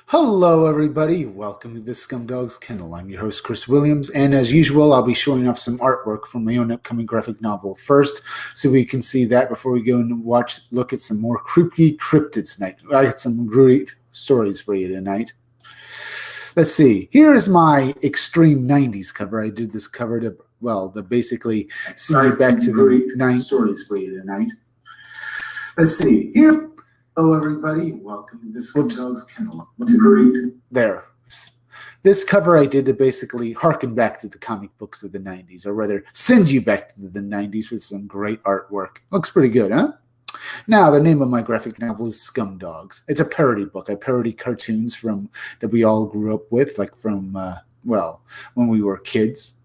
Hello, everybody. Welcome to the Scumdogs Kennel. I'm your host, Chris Williams, and as usual, I'll be showing off some artwork from my own upcoming graphic novel first, so we can see that before we go and look at some more creepy cryptids tonight. I got some great stories for you tonight. Let's see. Here is my extreme '90s cover. I did this cover to basically send you back to the '90s stories for you tonight. Let's see. Here. Hello, everybody. Welcome to this Scumdogs Kennel. There. This cover I did to basically harken back to the comic books of the 90s, or rather, send you back to the 90s with some great artwork. Looks pretty good, huh? Now, the name of my graphic novel is Scumdogs. It's a parody book. I parody cartoons that we all grew up with, like from, when we were kids.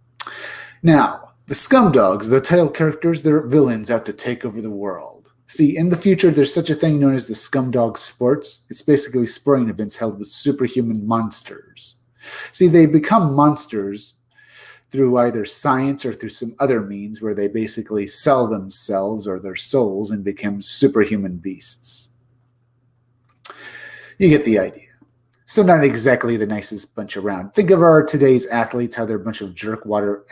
Now, the Scumdogs, the title characters, they're villains out to take over the world. See, in the future, there's such a thing known as the Scumdog Sports. It's basically sporting events held with superhuman monsters. See, they become monsters through either science or through some other means where they basically sell themselves or their souls and become superhuman beasts. You get the idea. So not exactly the nicest bunch around. Think of our today's athletes, how they're a bunch of jerkwater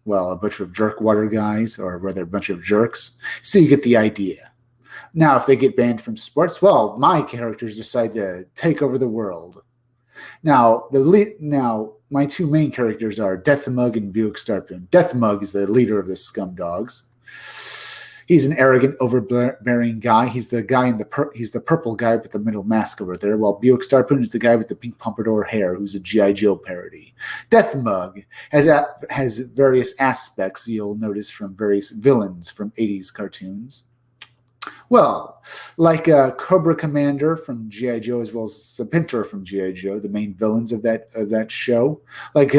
a bunch of jerkwater guys, or rather a bunch of jerks. So you get the idea. Now, if they get banned from sports, well, my characters decide to take over the world. Now, my two main characters are Deathmug and Buick Starpoon. Deathmug is the leader of the Scumdogs. He's an arrogant, overbearing guy. He's the guy he's the purple guy with the middle mask over there, while Buick Starpoon is the guy with the pink pompadour hair, who's a G.I. Joe parody. Deathmug has various aspects you'll notice from various villains from 80s cartoons. Well, like Cobra Commander from G.I. Joe, as well as Serpentor from G.I. Joe, the main villains of that show. Like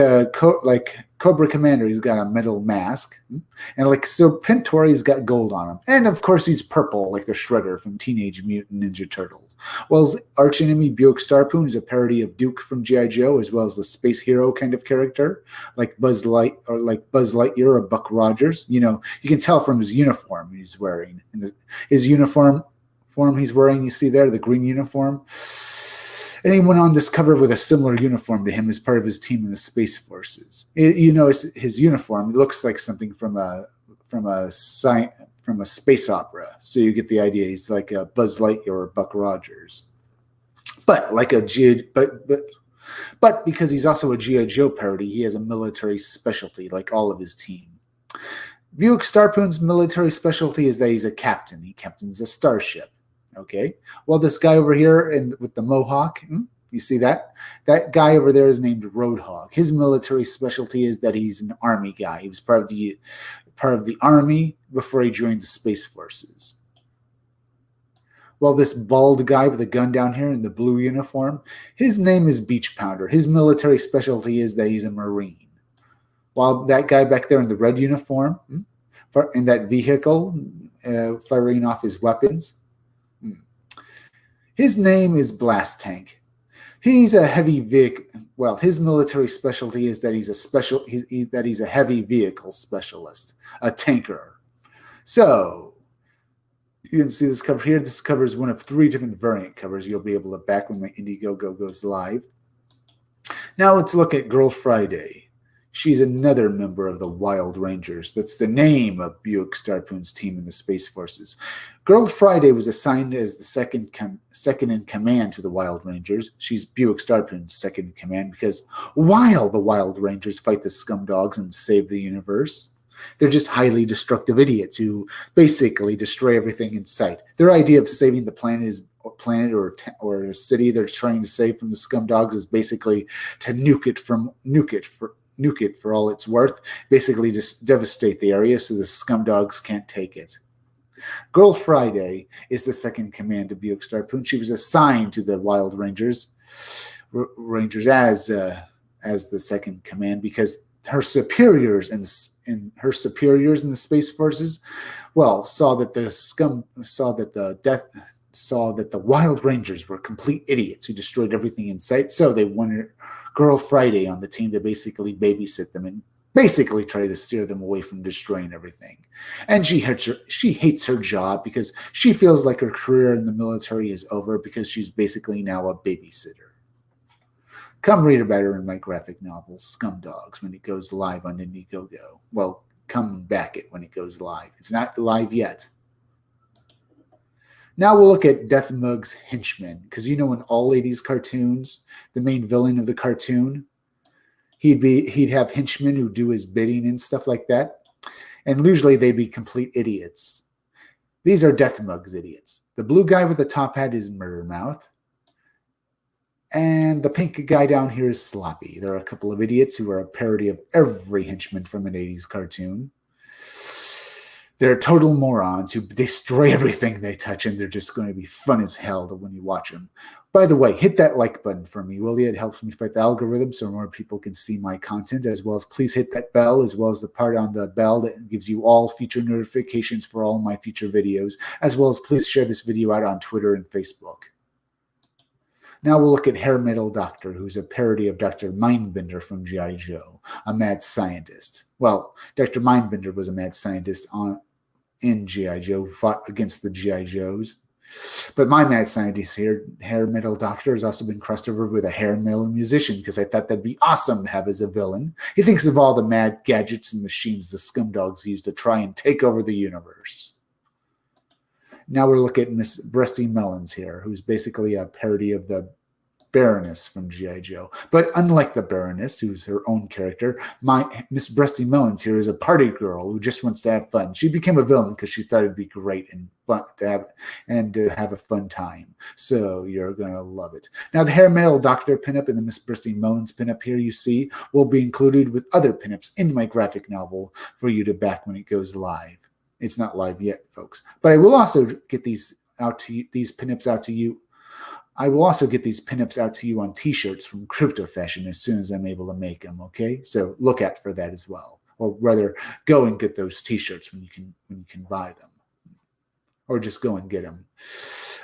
Cobra Commander, he's got a metal mask, and like Serpentor, he's got gold on him, and of course he's purple, like the Shredder from Teenage Mutant Ninja Turtles. Well, his archenemy Buick Starpoon is a parody of Duke from G.I. Joe, as well as the space hero kind of character, like Buzz Lightyear or Buck Rogers. You know, you can tell from his uniform he's wearing, and his uniform he's wearing, you see there, the green uniform. Anyone on this cover with a similar uniform to him is part of his team in the Space Forces. You know, his uniform, it looks like something from a space opera. So you get the idea. He's like a Buzz Lightyear or Buck Rogers. But because he's also a G.I. Joe parody, he has a military specialty like all of his team. Buick Starpoon's military specialty is that he's a captain. He captains a starship. Okay. Well, this guy over here with the mohawk, you see that? That guy over there is named Roadhog. His military specialty is that he's an army guy. He was part of the army before he joined the Space Forces. Well, this bald guy with a gun down here in the blue uniform, his name is Beach Pounder. His military specialty is that he's a Marine. While that guy back there in the red uniform, in that vehicle, firing off his weapons, his name is Blast Tank. He's a heavy vehicle. Well, his military specialty is that he's a heavy vehicle specialist, a tanker. So you can see this cover here. This cover is one of 3 different variant covers you'll be able to back when my Indiegogo goes live. Now let's look at Girl Friday. She's another member of the Wild Rangers. That's the name of Buick Starpoon's team in the Space Forces. Girl Friday was assigned as the second in command to the Wild Rangers. She's Buick Starpoon's second in command because while the Wild Rangers fight the Scumdogs and save the universe, they're just highly destructive idiots who basically destroy everything in sight. Their idea of saving the planet or a city they're trying to save from the Scumdogs is basically to nuke it for all it's worth, basically just devastate the area so the Scumdogs can't take it. Girl Friday is the second command of Buick Starpoon. She was assigned to the Wild Rangers as the second command because her superiors in the Space Forces, well, saw that the Wild Rangers were complete idiots who destroyed everything in sight. So they wanted Girl Friday on the team to basically babysit them and basically try to steer them away from destroying everything. And she hates her job because she feels like her career in the military is over because she's basically now a babysitter. Come read about her in my graphic novel, Scumdogs, when it goes live on Indiegogo. Well, come back it when it goes live. It's not live yet. Now we'll look at Death Mug's henchman, because in all 80s cartoons, the main villain of the cartoon, he'd have henchmen who do his bidding and stuff like that. And usually they'd be complete idiots. These are Death Mug's idiots. The blue guy with the top hat is Murder Mouth. And the pink guy down here is Sloppy. There are a couple of idiots who are a parody of every henchman from an 80s cartoon. They're total morons who destroy everything they touch, and they're just going to be fun as hell when you watch them. By the way, hit that like button for me, will you? It helps me fight the algorithm so more people can see my content, as well as please hit that bell, as well as the part on the bell that gives you all future notifications for all my future videos, as well as please share this video out on Twitter and Facebook. Now we'll look at Hair Metal Doctor, who's a parody of Dr. Mindbender from G.I. Joe, a mad scientist. Well, Dr. Mindbender was a mad scientist in G.I. Joe, who fought against the G.I. Joes. But my mad scientist here, Hair Metal Doctor, has also been crossed over with a hair metal musician because I thought that'd be awesome to have as a villain. He thinks of all the mad gadgets and machines the Scumdogs use to try and take over the universe. Now we're looking at Miss Breasty Melons here, who's basically a parody of the Baroness from G.I. Joe. But unlike the Baroness, who's her own character, Miss Breasty Melons here is a party girl who just wants to have fun. She became a villain because she thought it'd be great and fun to have a fun time. So you're going to love it. Now the Hair Metal Doctor pinup and the Miss Breasty Melons pinup here you see will be included with other pinups in my graphic novel for you to back when it goes live. It's not live yet, folks. But I will also get these pinups out to you. I will also get these pinups out to you on T-shirts from Crypto Fashion as soon as I'm able to make them. Okay, so look out for that as well, or rather, go and get those T-shirts when you can buy them, or just go and get them.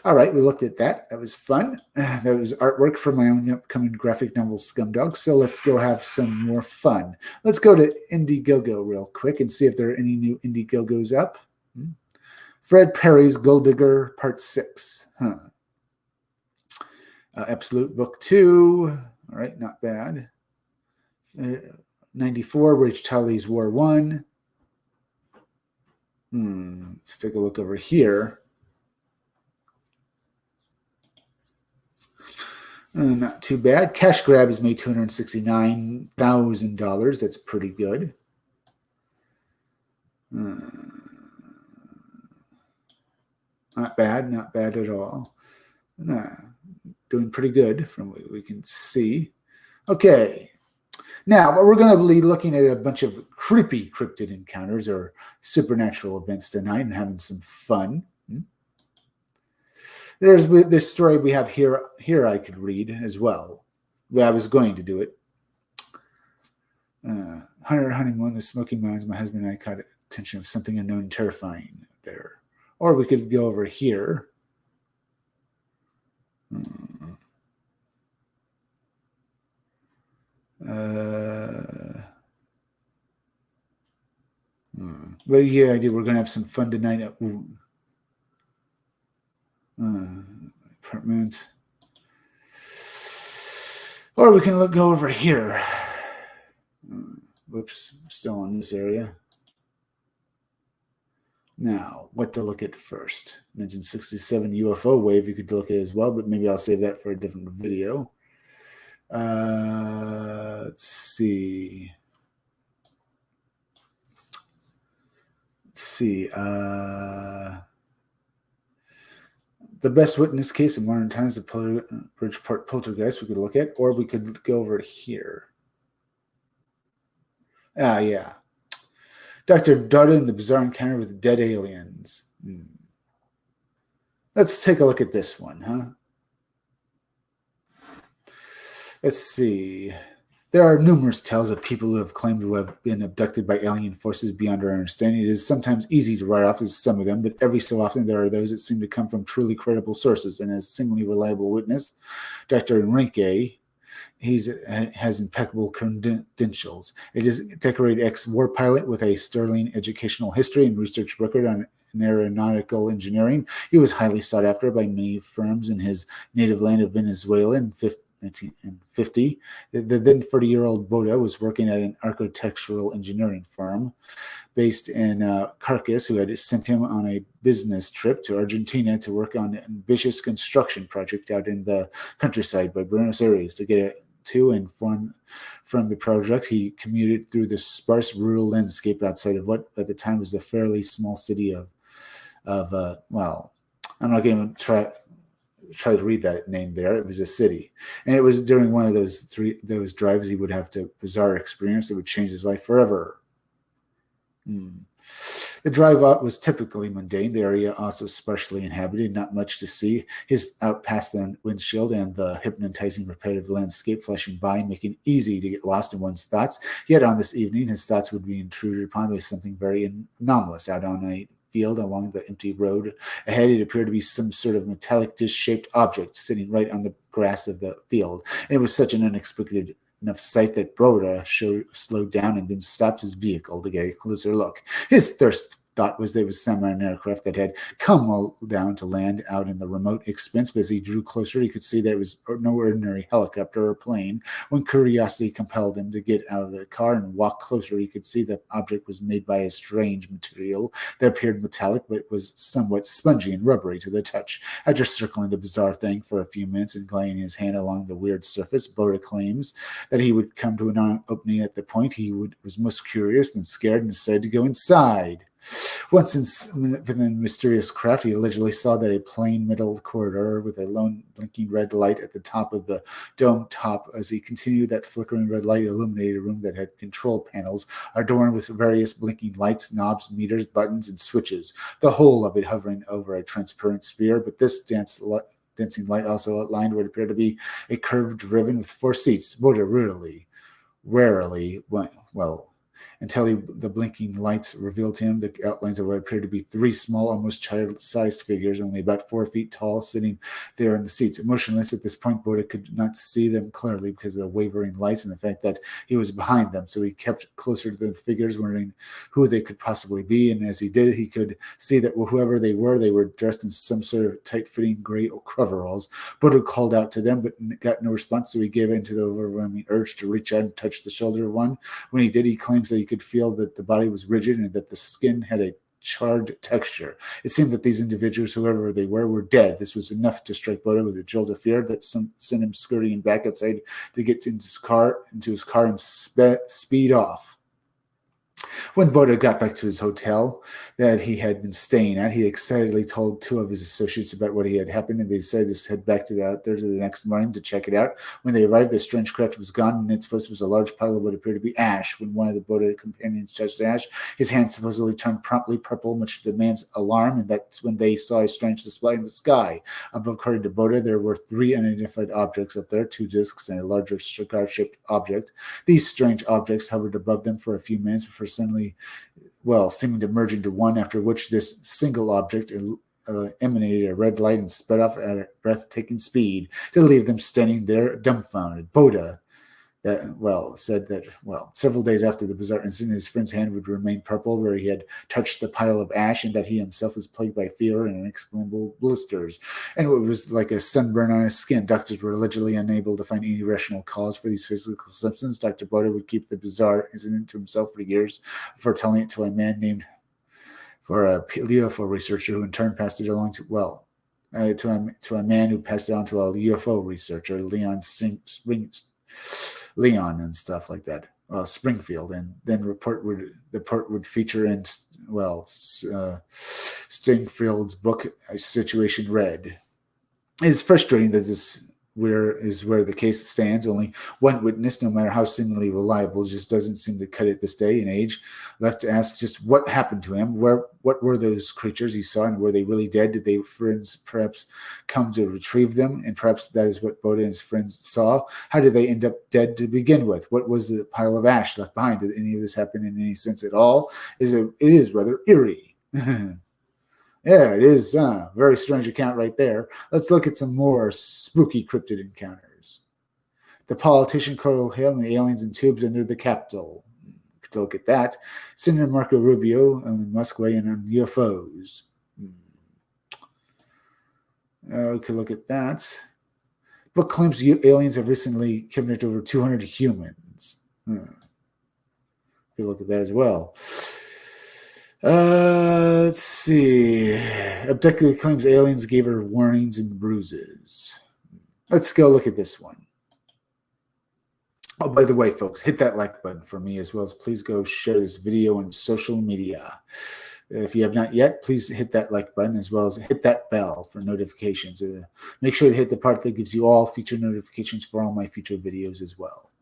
All right, we looked at that. That was fun. That was artwork for my own upcoming graphic novel, Scumdog. So let's go have some more fun. Let's go to Indiegogo real quick and see if there are any new Indiegogos up. Fred Perry's Gold Digger Part 6. Absolute Book 2. All right, not bad. 94, Rich Tully's War 1. Let's take a look over here. Not too bad. Cash Grab has made $269,000. That's pretty good. Not bad. Not bad at all. Doing pretty good from what we can see. Okay. Now, we're going to be looking at a bunch of creepy cryptid encounters or supernatural events tonight and having some fun. There's this story we have here I could read as well. Well, I was going to do it. Hunter Honeymoon, the Smoky Mountains, my husband and I caught attention of something unknown and terrifying there. Or we could go over here. Well, yeah, I did. We're going to have some fun tonight. Apartment. Or we can go over here. Whoops, still in this area. Now, what to look at first? I mentioned 67 UFO wave you could look at as well, but maybe I'll save that for a different video. Let's see. The best witness case in modern times, the Bridgeport poltergeist we could look at, or we could go over here. Yeah. Dr. Dada and the bizarre encounter with dead aliens. Let's take a look at this one, huh? Let's see. There are numerous tales of people who have claimed to have been abducted by alien forces beyond our understanding. It is sometimes easy to write off as some of them, but every so often there are those that seem to come from truly credible sources. And as seemingly reliable witness, Dr. Enrique He has impeccable credentials. It is a decorated ex-war pilot with a sterling educational history and research record on aeronautical engineering. He was highly sought after by many firms in his native land of Venezuela in 1950. The then 40-year-old Boda was working at an architectural engineering firm based in Caracas, who had sent him on a business trip to Argentina to work on an ambitious construction project out in the countryside by Buenos Aires. To get to and from the project, he commuted through the sparse rural landscape outside of what at the time was the fairly small city of well, I'm not going to try to read that name there. It was a city, and it was during one of those drives he would have to bizarre experience that would change his life forever. The drive out was typically mundane. The area also sparsely inhabited, not much to see. His out past the windshield and the hypnotizing repetitive landscape flashing by, making it easy to get lost in one's thoughts. Yet on this evening, his thoughts would be intruded upon by something very anomalous. Out on a field along the empty road ahead, it appeared to be some sort of metallic dish-shaped object sitting right on the grass of the field. And it was such an unexpected enough sight that Boda slowed down and then stopped his vehicle to get a closer look. His first thought was there was some an aircraft that had come down to land out in the remote expanse, but as he drew closer, he could see that it was no ordinary helicopter or plane. When curiosity compelled him to get out of the car and walk closer, he could see the object was made by a strange material that appeared metallic, but was somewhat spongy and rubbery to the touch. After circling the bizarre thing for a few minutes and gliding his hand along the weird surface, Boda claims that he would come to an opening at the point he was most curious and scared and decided to go inside. Once within the mysterious craft, he allegedly saw that a plain metal corridor with a lone blinking red light at the top of the dome top. As he continued, that flickering red light illuminated a room that had control panels adorned with various blinking lights, knobs, meters, buttons, and switches, the whole of it hovering over a transparent sphere. But this dancing light also outlined what appeared to be a curved ribbon with 4 seats. Boda warily, until the blinking lights revealed to him the outlines of what appeared to be 3 small, almost child-sized figures, only about 4 feet tall, sitting there in the seats. Motionless at this point, Boda could not see them clearly because of the wavering lights and the fact that he was behind them. So he kept closer to the figures, wondering who they could possibly be. And as he did, he could see that whoever they were dressed in some sort of tight-fitting gray coveralls. Boda called out to them, but got no response, so he gave in to the overwhelming urge to reach out and touch the shoulder of one. When he did, he claims that he could feel that the body was rigid and that the skin had a charred texture. It seemed that these individuals, whoever they were dead. This was enough to strike Boda with a jolt of fear that sent him scurrying back outside to get into his car and speed off. When Boda got back to his hotel that he had been staying at, he excitedly told 2 of his associates about what had happened, and they decided to head back out there the next morning to check it out. When they arrived, the strange craft was gone, and in its place was a large pile of what appeared to be ash. When one of the Boda companions touched the ash, his hand supposedly turned promptly purple, much to the man's alarm, and that's when they saw a strange display in the sky. According to Boda, there were 3 unidentified objects up there, 2 discs and a larger cigar-shaped object. These strange objects hovered above them for a few minutes before suddenly, seeming to merge into one, after which this single object emanated a red light and sped off at a breathtaking speed to leave them standing there dumbfounded. Boda said that several days after the bizarre incident, his friend's hand would remain purple where he had touched the pile of ash, and that he himself was plagued by fever and inexplicable blisters, and it was like a sunburn on his skin. Doctors were allegedly unable to find any rational cause for these physical symptoms. Dr. Boda would keep the bizarre incident to himself for years before telling it to a man named for a UFO researcher, who in turn passed it along to a man who passed it on to a UFO researcher, Leon and stuff like that, Springfield, and then the report would feature in Springfield's book, Situation Red. It's frustrating that this where the case stands. Only one witness, no matter how seemingly reliable, just doesn't seem to cut it this day and age. Left to ask just what happened to him. What were those creatures he saw, and were they really dead? Did they friends perhaps come to retrieve them? And perhaps that is what Boda and his friends saw. How did they end up dead to begin with? What was the pile of ash left behind? Did any of this happen in any sense at all? It is rather eerie. Yeah, it is a very strange account right there. Let's look at some more spooky cryptid encounters. The politician Carl Hale and the aliens in tubes under the Capitol. Look at that. Senator Marco Rubio, Elon Musk weighing in on UFOs. Okay, look at that. Book claims aliens have recently kidnapped over 200 humans. Okay, look at that as well. Let's see. Abducted claims aliens gave her warnings and bruises. Let's go look at this one. Oh, by the way, folks, hit that like button for me, as well as please go share this video on social media. If you have not yet, please hit that like button, as well as hit that bell for notifications. Make sure to hit the part that gives you all future notifications for all my future videos as well.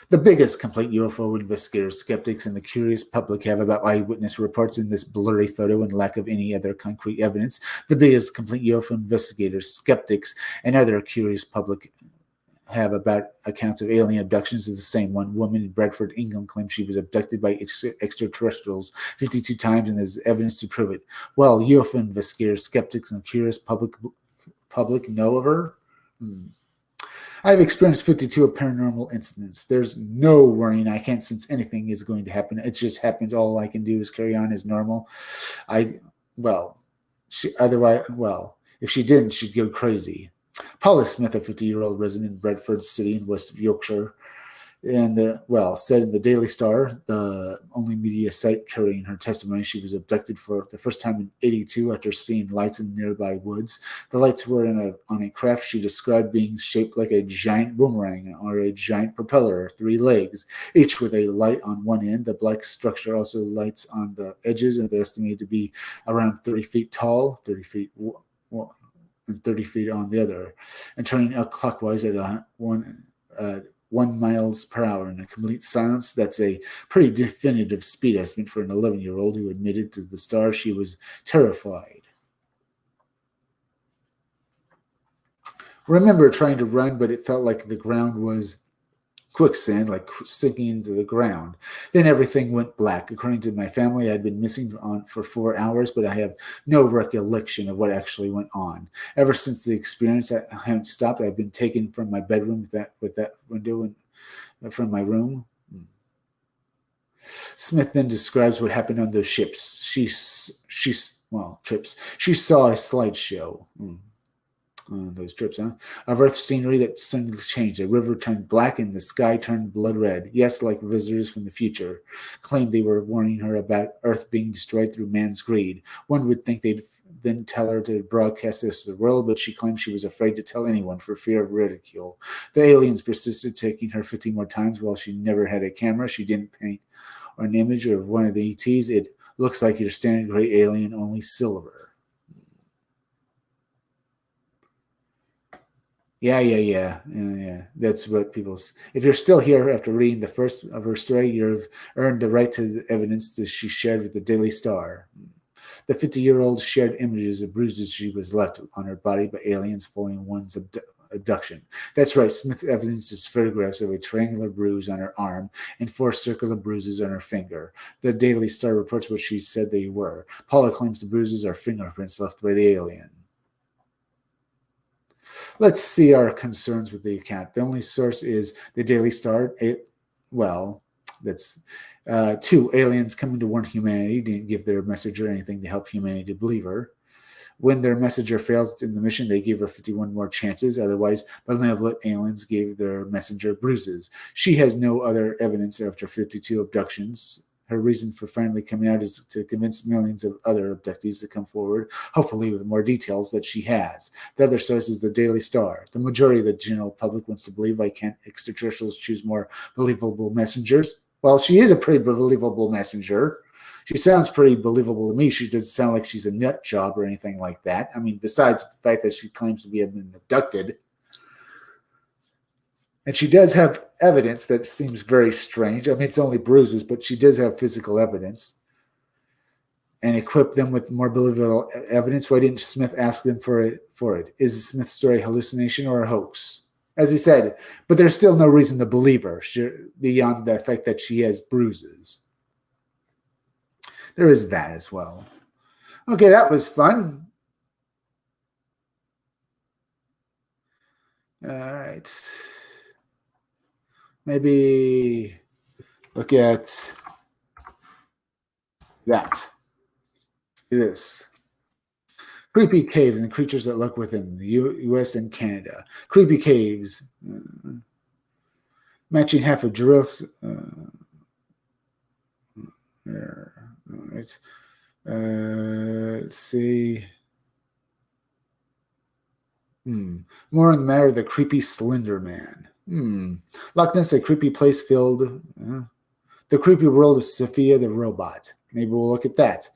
The biggest complaint UFO investigators, skeptics, and the curious public have about eyewitness reports in this blurry photo and lack of any other concrete evidence, the biggest complaint UFO investigators, skeptics, and other curious public have about accounts of alien abductions is the same. One woman in Bradford, England, claims she was abducted by extraterrestrials 52 times, and there's evidence to prove it. Well, UFO investigators, skeptics, and curious public know of her. I've experienced 52 paranormal incidents. There's no worrying. I can't sense anything is going to happen. It just happens. All I can do is carry on as normal. If she didn't, she'd go crazy. Paula Smith, a 50-year-old resident in Bradford City in West Yorkshire, said in the Daily Star, the only media site carrying her testimony, she was abducted for the first time in 1982 after seeing lights in nearby woods. The lights were on a craft she described being shaped like a giant boomerang or a giant propeller, 3 legs, each with a light on one end. The black structure also lights on the edges, and they're estimated to be around 30 feet tall, 30 feet and 30 feet on the other, and turning clockwise at 1 miles per hour in a complete silence. That's a pretty definitive speed estimate for an 11-year-old who admitted to the Star she was terrified. Remember trying to run, but it felt like the ground was quicksand, like sinking into the ground. Then everything went black. According to my family, I had been missing for 4 hours, but I have no recollection of what actually went on. Ever since the experience, I haven't stopped. I've been taken from my bedroom with that window and from my room. Smith then describes what happened on those ships. Trips. She saw a slideshow. Those trips, of Earth scenery that suddenly changed. The river turned black and the sky turned blood red. Yes, like visitors from the future. Claimed they were warning her about Earth being destroyed through man's greed. One would think they'd then tell her to broadcast this to the world, but she claimed she was afraid to tell anyone for fear of ridicule. The aliens persisted, taking her 50 more times. While she never had a camera, she didn't paint an image of one of the ETs. It looks like your standard gray alien, only silver. Yeah. That's what people. If you're still here after reading the first of her story, you've earned the right to the evidence that she shared with the Daily Star. The 50-year-old shared images of bruises she was left on her body by aliens following one's abduction. That's right. Smith evidences photographs of a triangular bruise on her arm and 4 circular bruises on her finger. The Daily Star reports what she said they were. Paula claims the bruises are fingerprints left by the alien. Let's see our concerns with the account. The only source is the Daily Star. That's 2 aliens coming to warn humanity. Didn't give their messenger anything to help humanity believe her. When their messenger fails in the mission, they gave her 51 more chances. Otherwise, benevolent aliens gave their messenger bruises. She has no other evidence after 52 abductions. Her reason for finally coming out is to convince millions of other abductees to come forward, hopefully with more details that she has. The other source is the Daily Star. The majority of the general public wants to believe why can't extraterrestrials choose more believable messengers? Well, she is a pretty believable messenger. She sounds pretty believable to me. She doesn't sound like she's a nut job or anything like that. I mean, besides the fact that she claims to have been abducted. And she does have evidence that seems very strange. I mean, it's only bruises, but she does have physical evidence. And equip them with more believable evidence. Why didn't Smith ask them for it? Is Smith's story a hallucination or a hoax? As he said, but there's still no reason to believe her beyond the fact that she has bruises. There is that as well. Okay, that was fun. All right. Maybe look at that. Let's do this. Creepy caves and creatures that lurk within the U.S. and Canada. Creepy caves. Matching half of Drill's. Right. Let's see. More on the matter of the creepy Slender Man. Loch Ness, a creepy place filled. The creepy world of Sophia the robot. Maybe we'll look at that.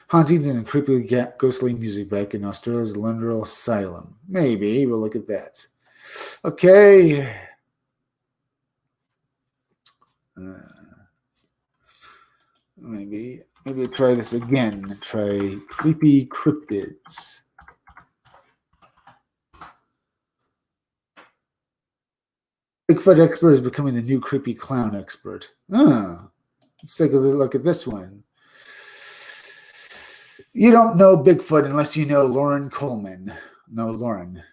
Hauntings and creepy ghostly music back in Australia's Lundell Asylum. Maybe we'll look at that. Okay. Maybe try this again. Try creepy cryptids. Bigfoot expert is becoming the new creepy clown expert. Let's take a look at this one. You don't know Bigfoot unless you know Lauren Coleman. No, Lauren.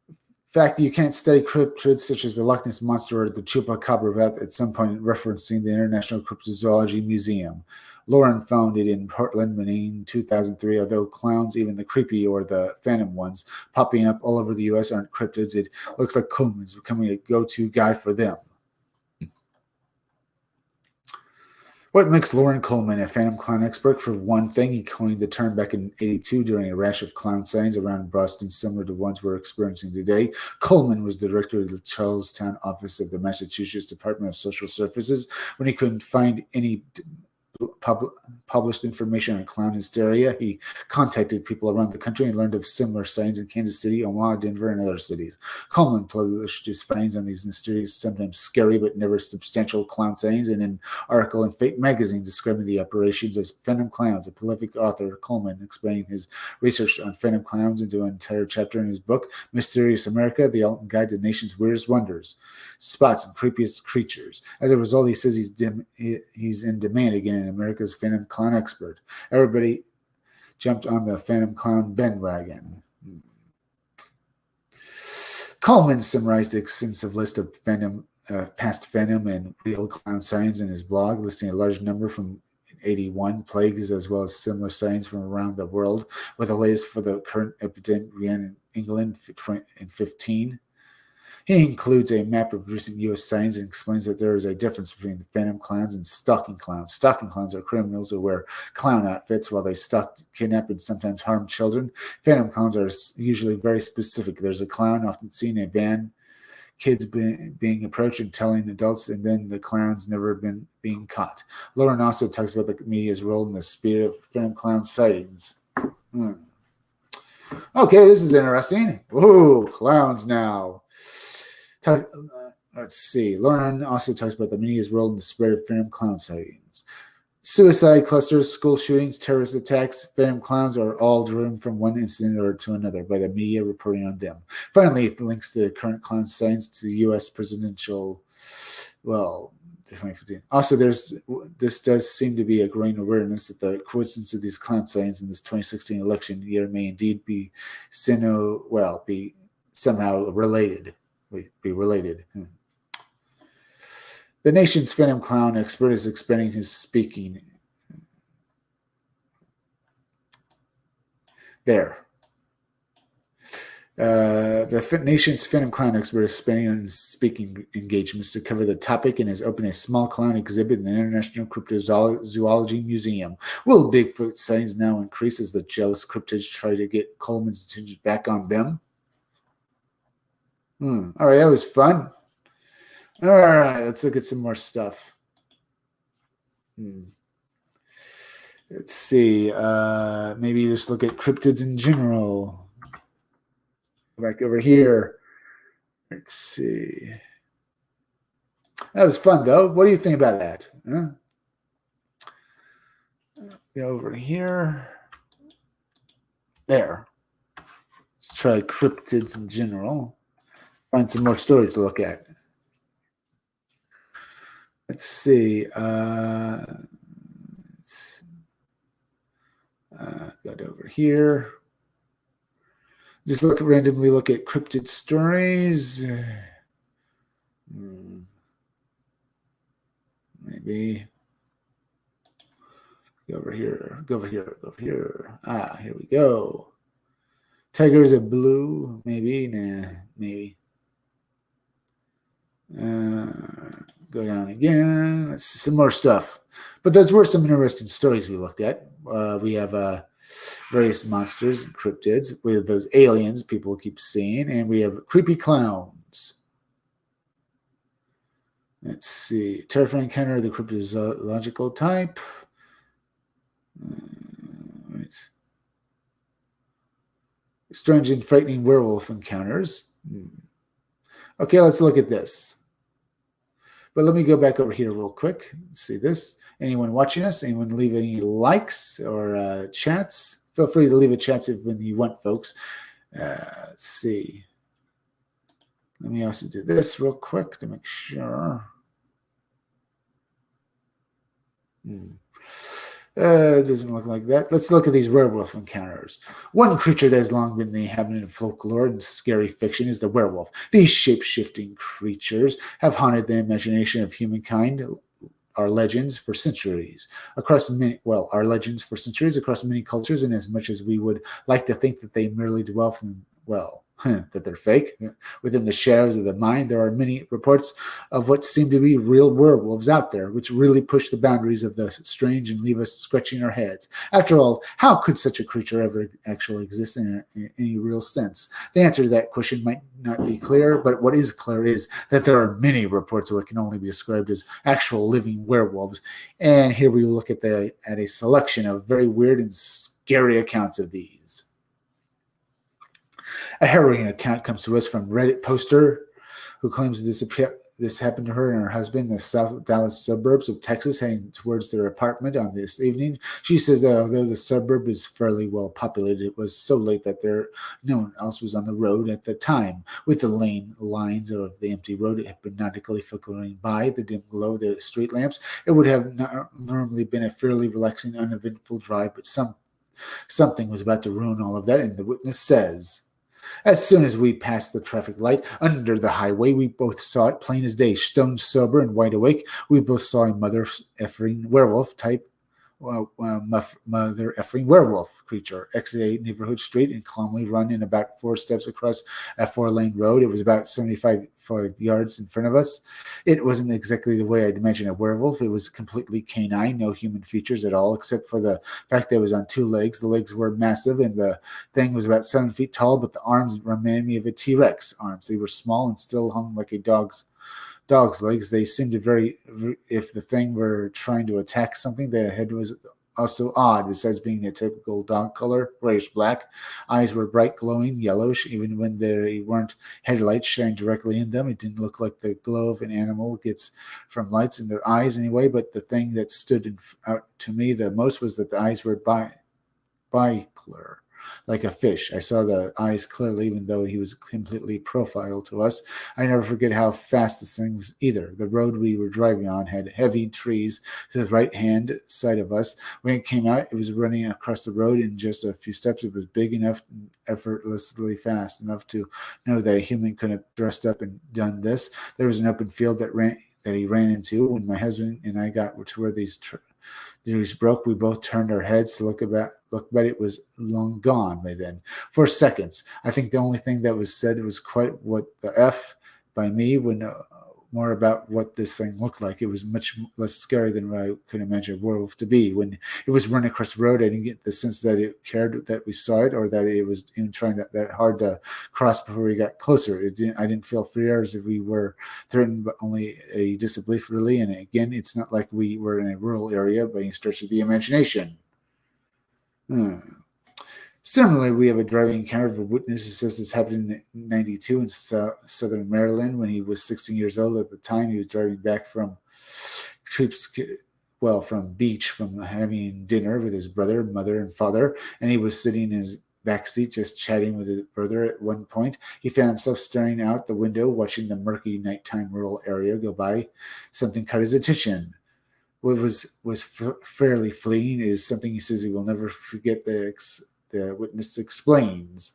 In fact, you can't study cryptids such as the Loch Ness Monster or the Chupacabra without at some point referencing the International Cryptozoology Museum. Lauren found it in Portland, Maine in 2003. Although clowns, even the creepy or the phantom ones, popping up all over the U.S. aren't cryptids, it looks like Coleman's becoming a go-to guide for them. What makes Lauren Coleman a phantom clown expert? For one thing, he coined the term back in '82 during a rash of clown sightings around Boston similar to ones we're experiencing today. Coleman was the director of the Charlestown office of the Massachusetts Department of Social Services. When he couldn't find any published information on clown hysteria, he contacted people around the country and learned of similar sightings in Kansas City, Omaha, Denver, and other cities. Coleman published his findings on these mysterious, sometimes scary but never substantial clown sightings in an article in Fate magazine describing the operations as phantom clowns. A prolific author, Coleman explained his research on phantom clowns into an entire chapter in his book, Mysterious America, The Ultimate Guide to the Nation's Weirdest Wonders, Spots and Creepiest Creatures. As a result, he says he's in demand again in America's phantom clown expert. Everybody jumped on the phantom clown bandwagon. Coleman summarized the extensive list of past phantom and real clown sightings in his blog, listing a large number from 81 plagues as well as similar sightings from around the world, with the latest for the current epidemic began in England in 15. He includes a map of recent U.S. sightings and explains that there is a difference between the phantom clowns and stalking clowns. Stalking clowns are criminals who wear clown outfits while they stalk, kidnap, and sometimes harm children. Phantom clowns are usually very specific. There's a clown often seen in a van, kids being approached and telling adults, and then the clown's never been being caught. Lauren also talks about the media's role in the spirit of phantom clown sightings. Okay, this is interesting. Whoa, clowns now. Let's see. Lauren also talks about the media's role in the spread of phantom clown sightings. Suicide clusters, school shootings, terrorist attacks, phantom clowns are all driven from one incident or to another by the media reporting on them. Finally, it links the current clown sightings to the U.S. presidential, 2015. Also, this does seem to be a growing awareness that the coincidence of these clown sightings in this 2016 election year may indeed be somehow related. Be related. The nation's phantom clown expert is expanding his speaking. There. The nation's phantom clown expert is expanding on his speaking engagements to cover the topic and has opened a small clown exhibit in the International Cryptozoology Museum. Will Bigfoot sightings now increase as the jealous cryptids try to get Coleman's attention back on them? All right, that was fun. All right, let's look at some more stuff. Let's see. Maybe just look at cryptids in general. Back over here. Let's see. That was fun, though. What do you think about that? Go over here. There. Let's try cryptids in general. Find some more stories to look at. Let's see. Got over here. Just randomly look at cryptid stories. Maybe. Go over here. Go over here. Go over here. Here we go. Tigers are blue. Maybe. Nah. Maybe. Go down again. Let's see some more stuff. But those were some interesting stories we looked at. We have various monsters and cryptids with those aliens people keep seeing, and we have creepy clowns. Let's see. Terrifying encounter of the cryptozoological type. Strange and frightening werewolf encounters. Okay, let's look at this. But let me go back over here real quick. See this. Anyone watching us? Anyone leave any likes or chats? Feel free to leave a chat when you want, folks. Let's see. Let me also do this real quick to make sure. It doesn't look like that. Let's look at these werewolf encounters. One creature that has long been the inhabitant of folklore and scary fiction is the werewolf. These shape-shifting creatures have haunted the imagination of humankind. Our legends for centuries across many cultures, and as much as we would like to think that they merely dwell that they're fake. Within the shadows of the mind, there are many reports of what seem to be real werewolves out there, which really push the boundaries of the strange and leave us scratching our heads. After all, how could such a creature ever actually exist in any real sense? The answer to that question might not be clear, but what is clear is that there are many reports of what can only be described as actual living werewolves. And here we look at a selection of very weird and scary accounts of these. A harrowing account comes to us from Reddit poster who claims this happened to her and her husband in the South Dallas suburbs of Texas, heading towards their apartment on this evening. She says that although the suburb is fairly well populated, it was so late that no one else was on the road at the time. With the lane lines of the empty road hypnotically flickering by the dim glow of the street lamps, it would have normally been a fairly relaxing, uneventful drive, but something was about to ruin all of that, and the witness says, as soon as we passed the traffic light under the highway, we both saw it plain as day. Stone sober and wide awake, we both saw a mother effing werewolf mother effing werewolf creature exit a neighborhood street and calmly run in about 4 steps across a 4-lane road. It was about 75 yards in front of us. It wasn't exactly the way I'd imagine a werewolf. It was completely canine, no human features at all, except for the fact that it was on 2 legs. The legs were massive, and the thing was about 7 feet tall, but the arms reminded me of a T-Rex arms. They were small and still hung like a dog's legs. They seemed to if the thing were trying to attack something, the head was also odd, besides being the typical dog color, grayish black. Eyes were bright, glowing, yellowish, even when there weren't headlights shining directly in them. It didn't look like the glow of an animal gets from lights in their eyes anyway, but the thing that stood out to me the most was that the eyes were bicolor, like a fish. I saw the eyes clearly, even though he was completely profile to us. I never forget how fast this thing was either. The road we were driving on had heavy trees to the right-hand side of us. When it came out, it was running across the road in just a few steps. It was big enough, effortlessly fast enough to know that a human could have dressed up and done this. There was an open field that he ran into. When my husband and I got to where these trees broke, we both turned our heads to look, but it was long gone by then. For seconds, I think the only thing that was said was quite what the F by me when more about what this thing looked like. It was much less scary than what I could imagine a werewolf to be. When it was running across the road, I didn't get the sense that it cared that we saw it, or that it was even trying that hard to cross before we got closer. I didn't feel fear as if we were threatened, but only a disbelief, really. And again, it's not like we were in a rural area by any stretch of the imagination. Similarly, we have a driving encounter of a witness who says this happened in 92 in southern Maryland when he was 16 years old. At the time, he was driving back from beach from having dinner with his brother, mother, and father, and he was sitting in his backseat just chatting with his brother. At one point, he found himself staring out the window, watching the murky nighttime rural area go by. Something caught his attention. what was fairly fleeting is something he says he will never forget. The witness explains.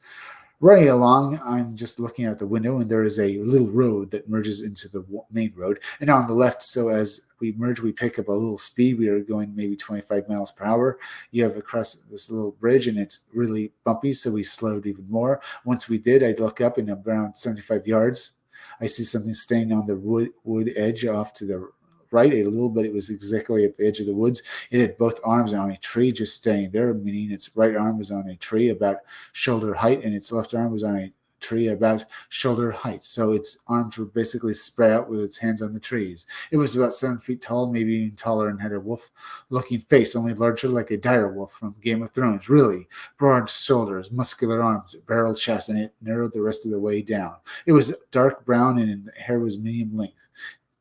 Running along, I'm just looking out the window, and there is a little road that merges into the main road. And on the left, so as we merge, we pick up a little speed. We are going maybe 25 miles per hour. You have across this little bridge, and it's really bumpy, so we slowed even more. Once we did, I'd look up, and around 75 yards, I see something staying on the wood edge off to the right a little, but it was exactly at the edge of the woods. It had both arms on a tree, just staying there, meaning its right arm was on a tree about shoulder height, and its left arm was on a tree about shoulder height. So its arms were basically spread out with its hands on the trees. It was about 7 feet tall, maybe even taller, and had a wolf-looking face, only larger, like a dire wolf from Game of Thrones. Really broad shoulders, muscular arms, barrel chest, and it narrowed the rest of the way down. It was dark brown, and the hair was medium length.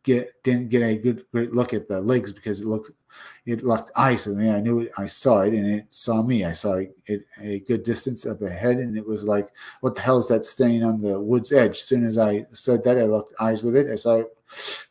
Didn't get a great look at the legs because it locked eyes with me. I knew I saw it, and it saw me. I saw it a good distance up ahead, and it was like, what the hell is that staying on the wood's edge? As soon as I said that, I locked eyes with it. I saw it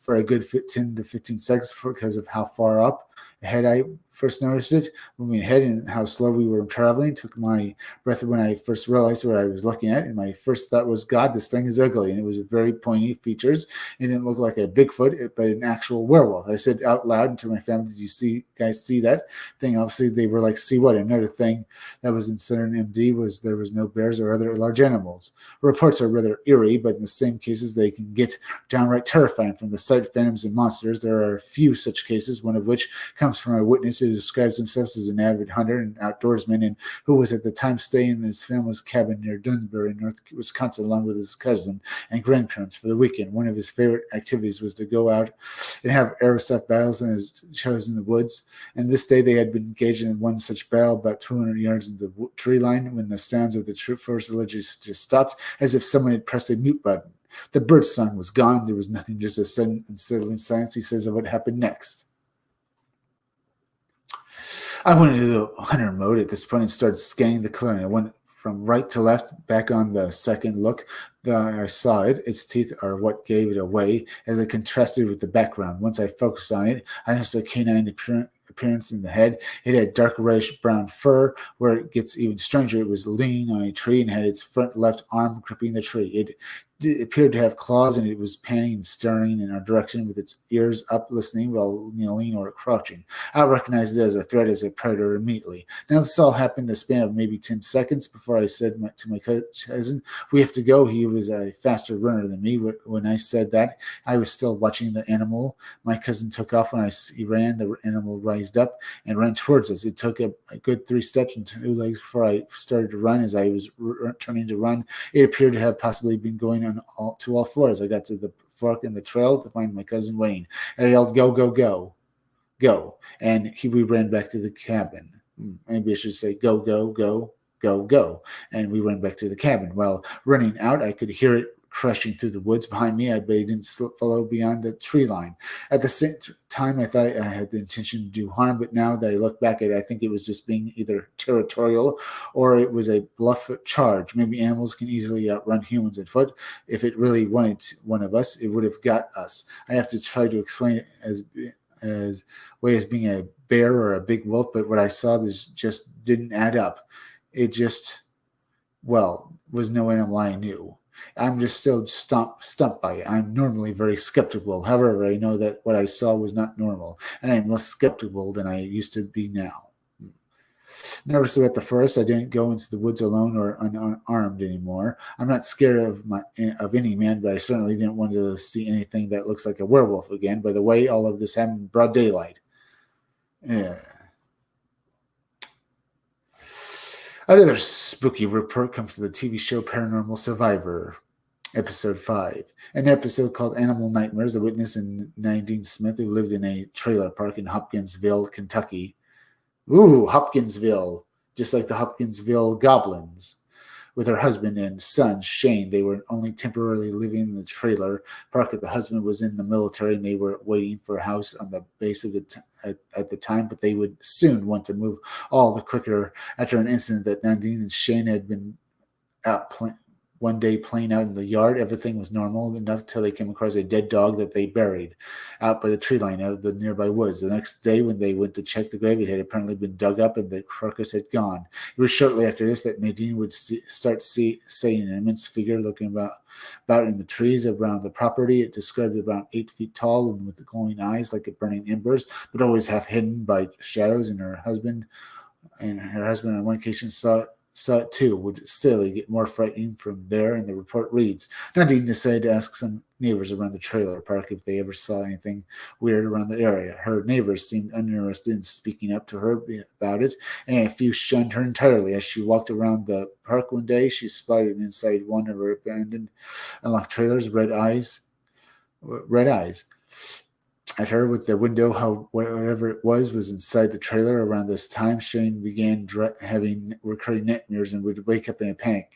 for a good 10 to 15 seconds because of how far up ahead I first noticed it, moving ahead, and how slow we were traveling. Took my breath when I first realized what I was looking at, and my first thought was, God, this thing is ugly. And it was very pointy features. It didn't look like a Bigfoot, but an actual werewolf. I said out loud to my family, did you guys see that thing? Obviously, they were like, see what? Another thing that was in Southern MD was there was no bears or other large animals. Reports are rather eerie, but in the same cases, they can get downright terrifying from the sight of phantoms and monsters. There are a few such cases, one of which comes from a witness who describes himself as an avid hunter and outdoorsman, and who was at the time staying in his family's cabin near Dunsbury, North Wisconsin, along with his cousin and grandparents for the weekend. One of his favorite activities was to go out and have airsoft battles in his chosen woods. And this day they had been engaged in one such battle about 200 yards into the tree line when the sounds of the first just stopped, as if someone had pressed a mute button. The bird song was gone. There was nothing, just a sudden unsettling silence. He says of what happened next. I went into the hunter mode at this point and started scanning the clearing. I went from right to left, back on the second look. I saw it. Its teeth are what gave it away, as it contrasted with the background. Once I focused on it, I noticed a canine appearance in the head. It had dark reddish brown fur. Where it gets even stranger, it was leaning on a tree and had its front left arm gripping the tree. It appeared to have claws, and it was panting and staring in our direction with its ears up, listening while kneeling or crouching. I recognized it as a threat, as a predator immediately. Now, this all happened in the span of maybe 10 seconds before I said to my cousin, we have to go. He was a faster runner than me. When I said that, I was still watching the animal. My cousin took off. When he ran, the animal rised up and ran towards us. It took a good 3 steps and 2 legs before I started to run. As I was turning to run, it appeared to have possibly been going on all fours. I got to the fork in the trail to find my cousin Wayne. I yelled, go, go, go, go. And we ran back to the cabin. Maybe I should say, go, go, go, go, go. And we ran back to the cabin. While running out, I could hear it crashing through the woods behind me. I didn't follow beyond the tree line. At the same time, I thought I had the intention to do harm, but now that I look back at it, I think it was just being either territorial or it was a bluff charge. Maybe animals can easily outrun humans at foot. If it really wanted one of us, it would have got us. I have to try to explain it as being a bear or a big wolf, but what I saw just didn't add up. It just, was no animal I knew. I'm just still stumped by it. I'm normally very skeptical. However, I know that what I saw was not normal, and I'm less skeptical than I used to be now. Nervous about the forest, I didn't go into the woods alone or unarmed anymore. I'm not scared of any man, but I certainly didn't want to see anything that looks like a werewolf again. By the way, all of this happened in broad daylight. Yeah. Another spooky report comes to the TV show Paranormal Survivor, episode 5. An episode called Animal Nightmares. The witness in Nadine Smith, who lived in a trailer park in Hopkinsville, Kentucky. Ooh, Hopkinsville, just like the Hopkinsville Goblins. With her husband and son, Shane. They were only temporarily living in the trailer park. The husband was in the military, and they were waiting for a house on the base of at the time, but they would soon want to move all the quicker after an incident that Nadine and Shane had been out one day playing out in the yard. Everything was normal enough till they came across a dead dog that they buried out by the tree line of the nearby woods. The next day, when they went to check the grave, it had apparently been dug up and the carcass had gone. It was shortly after this that Nadine would seeing an immense figure looking about in the trees around the property. It described about 8 feet tall and with glowing eyes like burning embers, but always half hidden by shadows. And her husband on one occasion saw it too, would still get more frightening from there. And the report reads, Nadine decided to ask some neighbors around the trailer park if they ever saw anything weird around the area. Her neighbors seemed uninterested in speaking up to her about it, and a few shunned her entirely. As she walked around the park one day, she spotted inside one of her abandoned unlocked trailers red eyes at her with the window. How whatever it was inside the trailer. Around this time, Shane began having recurring nightmares and would wake up in a panic.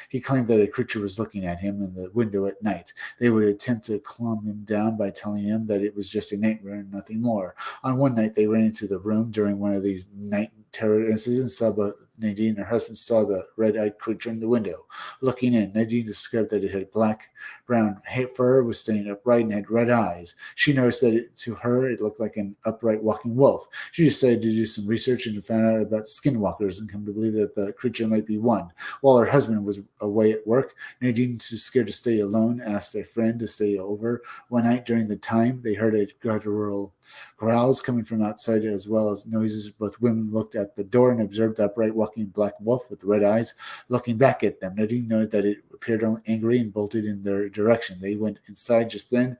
He claimed that a creature was looking at him in the window at night. They would attempt to calm him down by telling him that it was just a nightmare and nothing more. On one night, they ran into the room during one of these night terror incidents. Saw both Nadine and her husband saw the red-eyed creature in the window. Looking in, Nadine described that it had black-brown fur, was standing upright, and had red eyes. She noticed that to her it looked like an upright walking wolf. She decided to do some research and found out about skinwalkers and come to believe that the creature might be one. While her husband was away at work, Nadine, too scared to stay alone, asked a friend to stay over. One night during the time, they heard a guttural growls coming from outside as well as noises. Both women looked at the door and observed the upright walking black wolf with red eyes looking back at them. Nadine noted that it appeared angry and bolted in their direction. They went inside just then.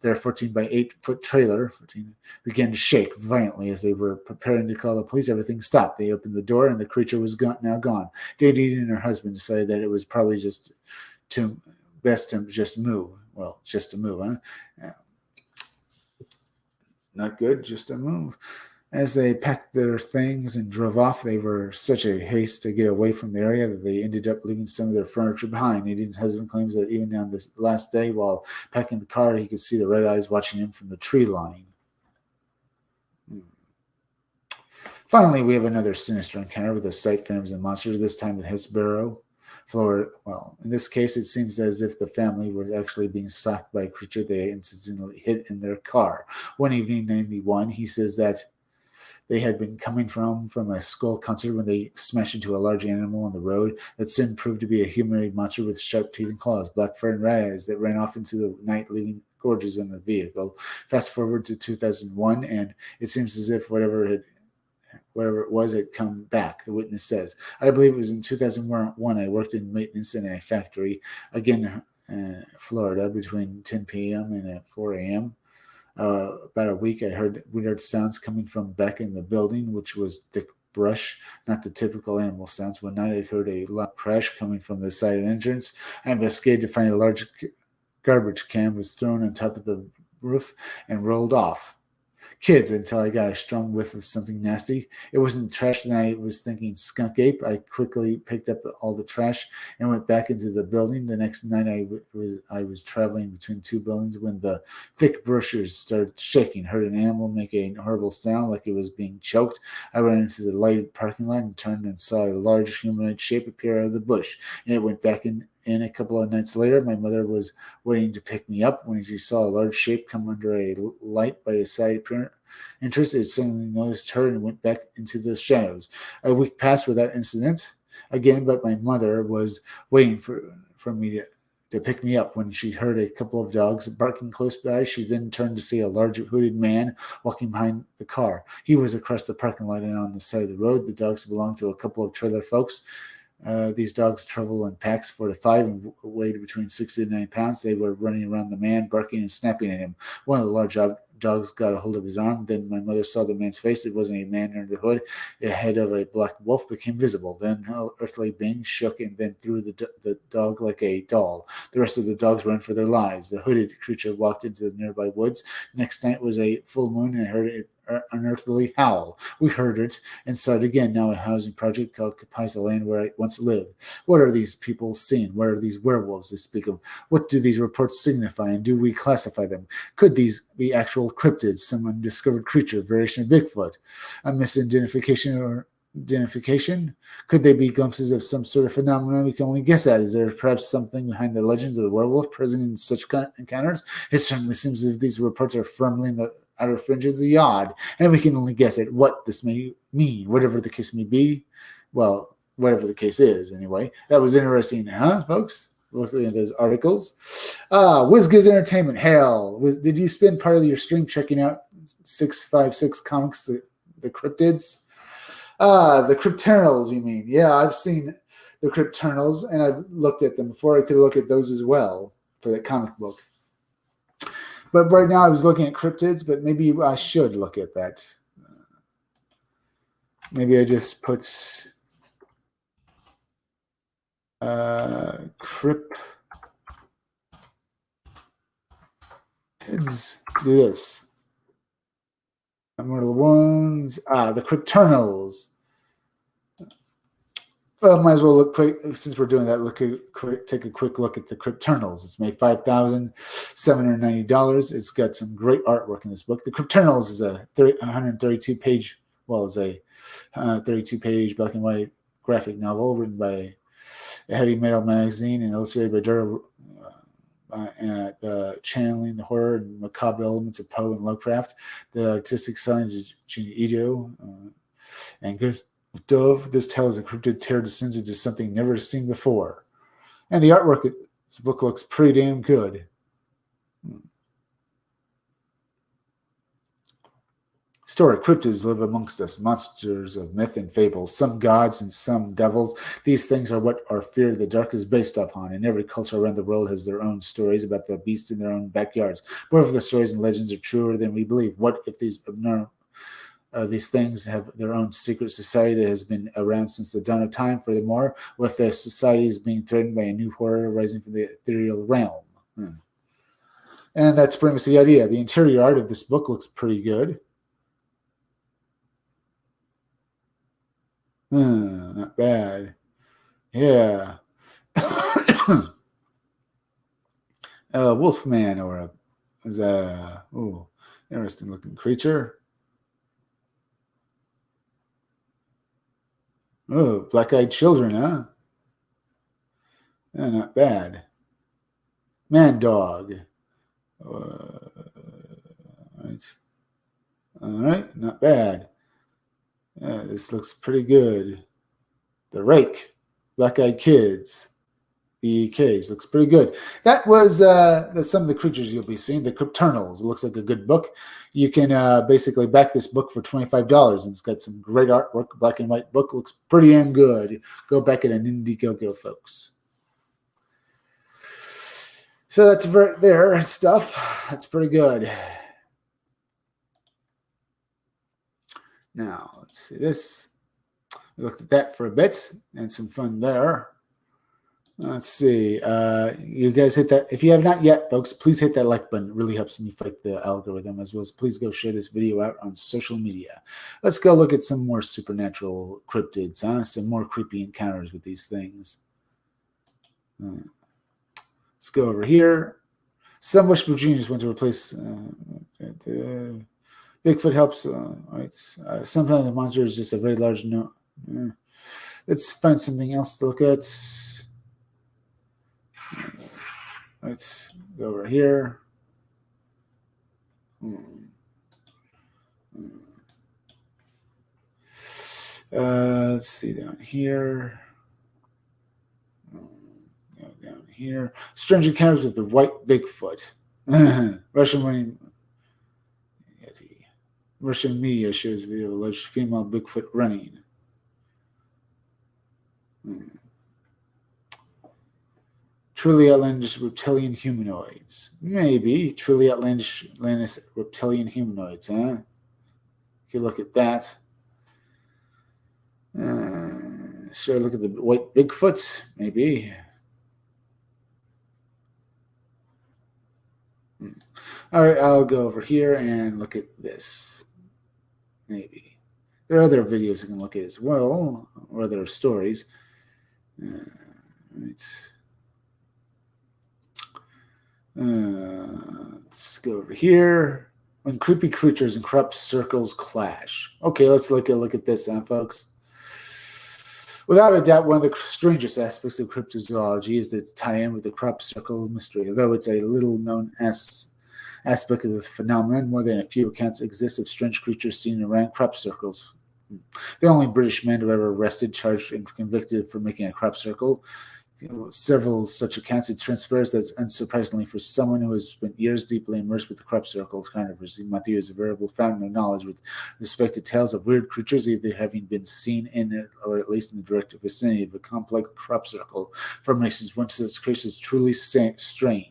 Their 14 by 8 foot trailer began to shake violently. As they were preparing to call the police, everything stopped. They opened the door and the creature was now gone. Nadine and her husband decided that it was probably best to just move. Well, just to move, huh? Yeah. Not good, just a move. As they packed their things and drove off, they were such a haste to get away from the area that they ended up leaving some of their furniture behind. Nadine's husband claims that even on this last day, while packing the car, he could see the red eyes watching him from the tree line. Finally, we have another sinister encounter with a sight phantoms and monsters, this time with Hillsborough, Florida. Well, in this case, it seems as if the family was actually being stalked by a creature they incidentally hit in their car. One evening, 91, he says that they had been coming from a skull concert when they smashed into a large animal on the road that soon proved to be a humanoid monster with sharp teeth and claws, black fur and red eyes that ran off into the night, leaving gorges in the vehicle. Fast forward to 2001, and it seems as if whatever it was had come back, the witness says. I believe it was in 2001. I worked in maintenance in a factory, again, Florida, between 10 p.m. and 4 a.m. About a week, I heard weird sounds coming from back in the building, which was thick brush, not the typical animal sounds. One night, I heard a loud crash coming from the side of the entrance. I investigated to find a large garbage can was thrown on top of the roof and rolled off. Kids, until I got a strong whiff of something nasty. It wasn't trash, and I was thinking skunk ape. I quickly picked up all the trash and went back into the building. The next night, I was traveling between two buildings when the thick bushes started shaking. Heard an animal make a horrible sound like it was being choked. I ran into the lighted parking lot and turned and saw a large humanoid shape appear out of the bush, and it went back in. And a couple of nights later, my mother was waiting to pick me up when she saw a large shape come under a light by a side entrance. It suddenly noticed her and went back into the shadows. A week passed without incident again, but my mother was waiting for me to pick me up when she heard a couple of dogs barking close by. She then turned to see a large hooded man walking behind the car. He was across the parking lot and on the side of the road. The dogs belonged to a couple of trailer folks. These dogs travel in packs 4 to 5 and weighed between 6 to 9 pounds. They were running around the man, barking and snapping at him. One of the large dogs got a hold of his arm. Then my mother saw the man's face. It wasn't a man under the hood. The head of a black wolf became visible. Then an earthly being shook and then threw the dog like a doll. The rest of the dogs ran for their lives. The hooded creature walked into the nearby woods. Next night was a full moon, and I heard it unearthly howl. We heard it and saw it again. Now a housing project occupies the land where I once lived. What are these people seeing? What are these werewolves they speak of? What do these reports signify, and do we classify them? Could these be actual cryptids, some undiscovered creature, variation of Bigfoot, a misidentification, or identification. Could they be glimpses of some sort of phenomenon we can only guess at? Is there perhaps something behind the legends of the werewolf present in such encounters? It certainly seems as if these reports are firmly in the outer fringes of the odd, and we can only guess at what this may mean, whatever the case may be. Well, whatever the case is, anyway. That was interesting, huh, folks? Looking at those articles. WizGiz Entertainment. Hell, did you spend part of your stream checking out 656 Comics, the Cryptids? The Crypternals, you mean? Yeah, I've seen the Crypternals, and I've looked at them before. I could look at those as well for the comic book. But right now I was looking at Cryptids, but maybe I should look at that. Maybe I just put Cryptids. Do this. Immortal Ones. The Crypternals. Well, might as well look quick since we're doing that. Take a quick look at the Crypternals. It's made $5,790. It's got some great artwork in this book. The Crypternals is a 132 page, well, it's a 32 page black and white graphic novel written by a Heavy Metal magazine and illustrated by Dura. Channeling the horror and macabre elements of Poe and Lovecraft. The artistic signs of Gene Ito and Dove. This tale is a cryptid terror descends into something never seen before. And the artwork of this book looks pretty damn good. Story: cryptids live amongst us, monsters of myth and fable, some gods and some devils. These things are what our fear of the dark is based upon, and every culture around the world has their own stories about the beasts in their own backyards. What if the stories and legends are truer than we believe? What if these things have their own secret society that has been around since the dawn of time? Furthermore, what if their society is being threatened by a new horror rising from the ethereal realm? And that's pretty much the idea. The interior art of this book looks pretty good. Not bad. Yeah. Wolfman is a interesting looking creature. Oh, black-eyed children, huh? Not bad. Man dog. All right, not bad. This looks pretty good. The Rake, Black-Eyed Kids, BEKs, looks pretty good. That was that's some of the creatures you'll be seeing. The Crypternals. It looks like a good book. You can basically back this book for $25, and it's got some great artwork. Black and white book looks pretty damn good. Go back at an Indiegogo, folks. So that's their stuff. That's pretty good. Now, let's see this. We looked at that for a bit and some fun there. Let's see. You guys hit that. If you have not yet, folks, please hit that like button. It really helps me fight the algorithm, as well as please go share this video out on social media. Let's go look at some more supernatural cryptids, huh? Some more creepy encounters with these things. Let's go over here. Some wishful genius want to replace Bigfoot helps. Sometimes the monster is just a very large no. Let's find something else to look at. Let's go over here. Let's see down here. Go down here. Strange encounters with the white Bigfoot. Russian media shows a video of alleged female Bigfoot running. Truly outlandish reptilian humanoids. Maybe. Truly outlandish reptilian humanoids, huh? You can look at that. Should I look at the white Bigfoot? Maybe. All right, I'll go over here and look at this. Maybe. There are other videos you can look at as well, or other stories. Right. Let's go over here. When creepy creatures and corrupt circles clash. Okay, let's look at this, folks. Without a doubt, one of the strangest aspects of cryptozoology is the tie-in with the crop circle mystery. Although it's a little-known aspect of the phenomenon, more than a few accounts exist of strange creatures seen around crop circles. The only British men who were ever arrested, charged, and convicted for making a crop circle. Several such accounts it transpires that, unsurprisingly, for someone who has spent years deeply immersed with the crop circle controversy, Matthew is a veritable fountain of knowledge with respect to tales of weird creatures either having been seen in it or at least in the direct vicinity of a complex crop circle formations. One such case is truly strange.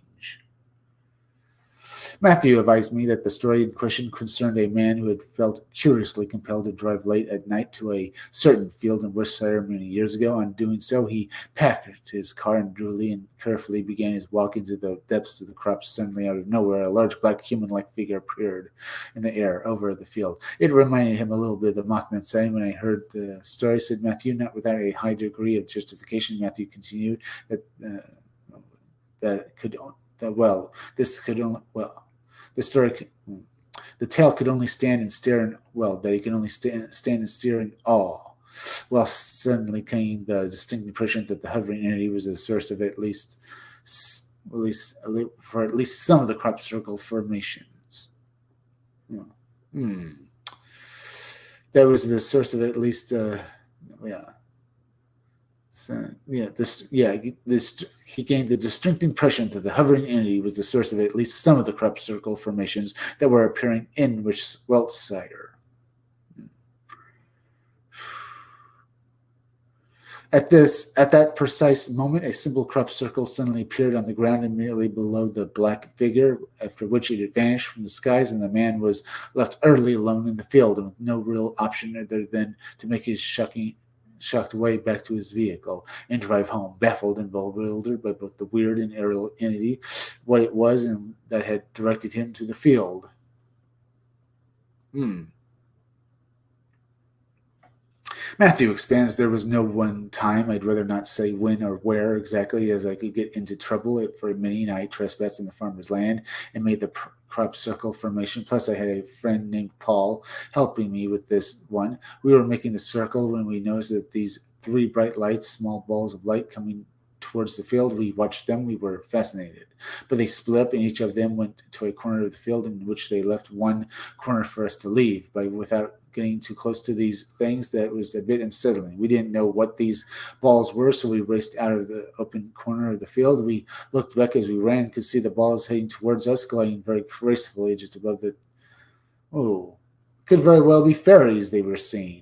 Matthew advised me that the story in question concerned a man who had felt curiously compelled to drive late at night to a certain field in Worcestershire many years ago. On doing so, he packed his car and duly and carefully began his walk into the depths of the crops. Suddenly, out of nowhere, a large black human-like figure appeared in the air over the field. It reminded him a little bit of the Mothman sighting. When I heard the story, said Matthew, not without a high degree of justification, Matthew continued that could that well this could only well the story the tale could only stand and stare in that he could only stand and stare in awe, while suddenly came the distinct impression that the hovering entity was the source of at least some of the crop circle formations. That was the source of at least he gained the distinct impression that the hovering entity was the source of at least some of the crop circle formations that were appearing in Wiltshire. At that precise moment, a simple crop circle suddenly appeared on the ground immediately below the black figure, after which it had vanished from the skies, and the man was left utterly alone in the field, and with no real option other than to make his shocked way back to his vehicle and drive home, baffled and bewildered by both the weird and aerial entity, what it was, and that had directed him to the field. Matthew expands, there was no one time, I'd rather not say when or where exactly, as I could get into trouble for admitting I trespassed on the farmer's land and made the crop circle formation. Plus, I had a friend named Paul helping me with this one. We were making the circle when we noticed that these three bright lights, small balls of light coming towards the field. We watched them. We were fascinated. But they split up, and each of them went to a corner of the field in which they left one corner for us to leave. Without getting too close to these things, that was a bit unsettling. We didn't know what these balls were, so we raced out of the open corner of the field. We looked back as we ran and could see the balls heading towards us, gliding very gracefully just above the... could very well be fairies they were seeing.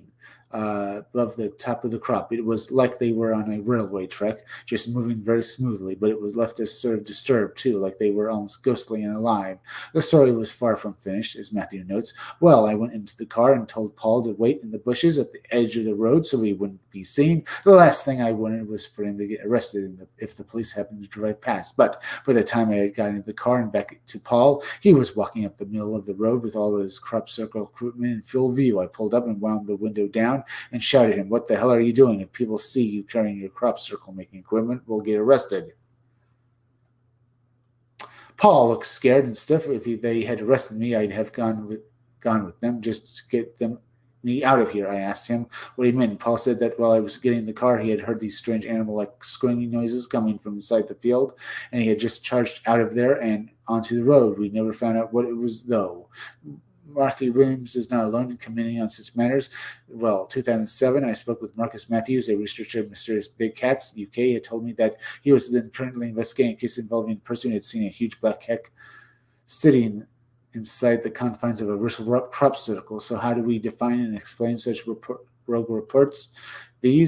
Above the top of the crop. It was like they were on a railway track, just moving very smoothly, but it was left us sort of disturbed, too, like they were almost ghostly and alive. The story was far from finished, as Matthew notes. Well, I went into the car and told Paul to wait in the bushes at the edge of the road so he wouldn't be seen. The last thing I wanted was for him to get arrested if the police happened to drive past. But by the time I had got into the car and back to Paul, he was walking up the middle of the road with all his crop circle equipment in full view. I pulled up and wound the window down and shouted at him, "What the hell are you doing? If people see you carrying your crop circle making equipment, we'll get arrested." Paul looked scared and stiff. If they had arrested me, I'd have gone with them just to get me out of here. I asked him what he meant. Paul said that while I was getting in the car, he had heard these strange animal-like screaming noises coming from inside the field, and he had just charged out of there and onto the road. We never found out what it was, though. Martha Williams is not alone in commenting on such matters. 2007, I spoke with Marcus Matthews, a researcher of mysterious big cats, UK. He had told me that he was then currently investigating a case involving a person who had seen a huge black cat sitting inside the confines of a crop circle. So how do we define and explain such rogue reports? The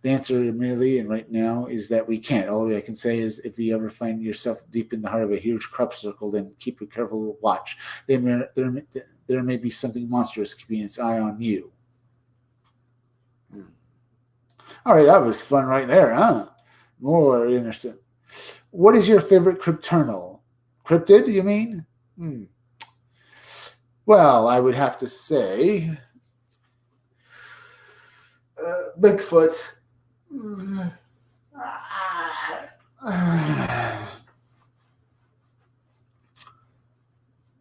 answer merely and right now is that we can't. All I can say is if you ever find yourself deep in the heart of a huge crop circle, then keep a careful watch. There may be something monstrous keeping its eye on you. All right, that was fun right there, huh? More interesting. What is your favorite crypternal? Cryptid, you mean? Well, I would have to say... Bigfoot.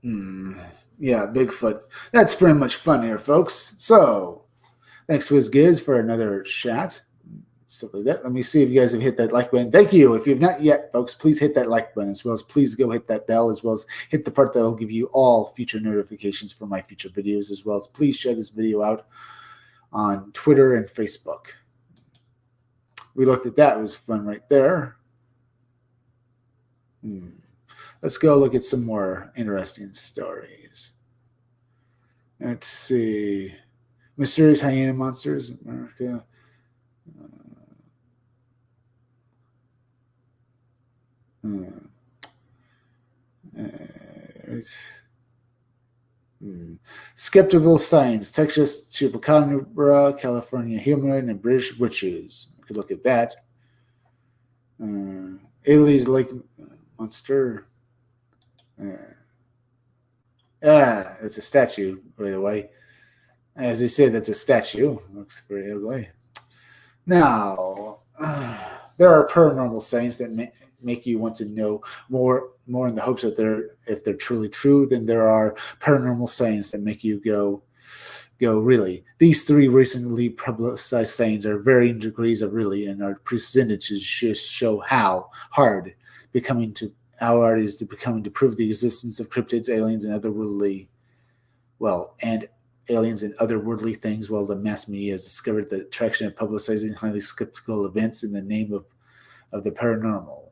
Yeah, Bigfoot. That's pretty much fun here, folks. So, thanks, WizGiz, for another chat. Stuff like that. Let me see if you guys have hit that like button. Thank you. If you've not yet, folks, please hit that like button, as well as please go hit that bell, as well as hit the part that will give you all future notifications for my future videos, as well as please share this video out on Twitter and Facebook. We looked at that. It was fun right there. Let's go look at some more interesting stories. Let's see. Mysterious hyena monsters, America. Skeptical science, Texas chupacabra, California humanoid, and British witches. We could look at that. Italy's lake monster. It's a statue, by the way. As I said, that's a statue. Looks very ugly. Now, there are paranormal signs that make you want to know more in the hopes that if they're truly true, then there are paranormal signs that make you go, really. These three recently publicized signs are varying degrees of really and are presented to show how hard it is to prove the existence of cryptids, aliens, and otherworldly things, while the mass media has discovered the attraction of publicizing highly skeptical events in the name of the paranormal,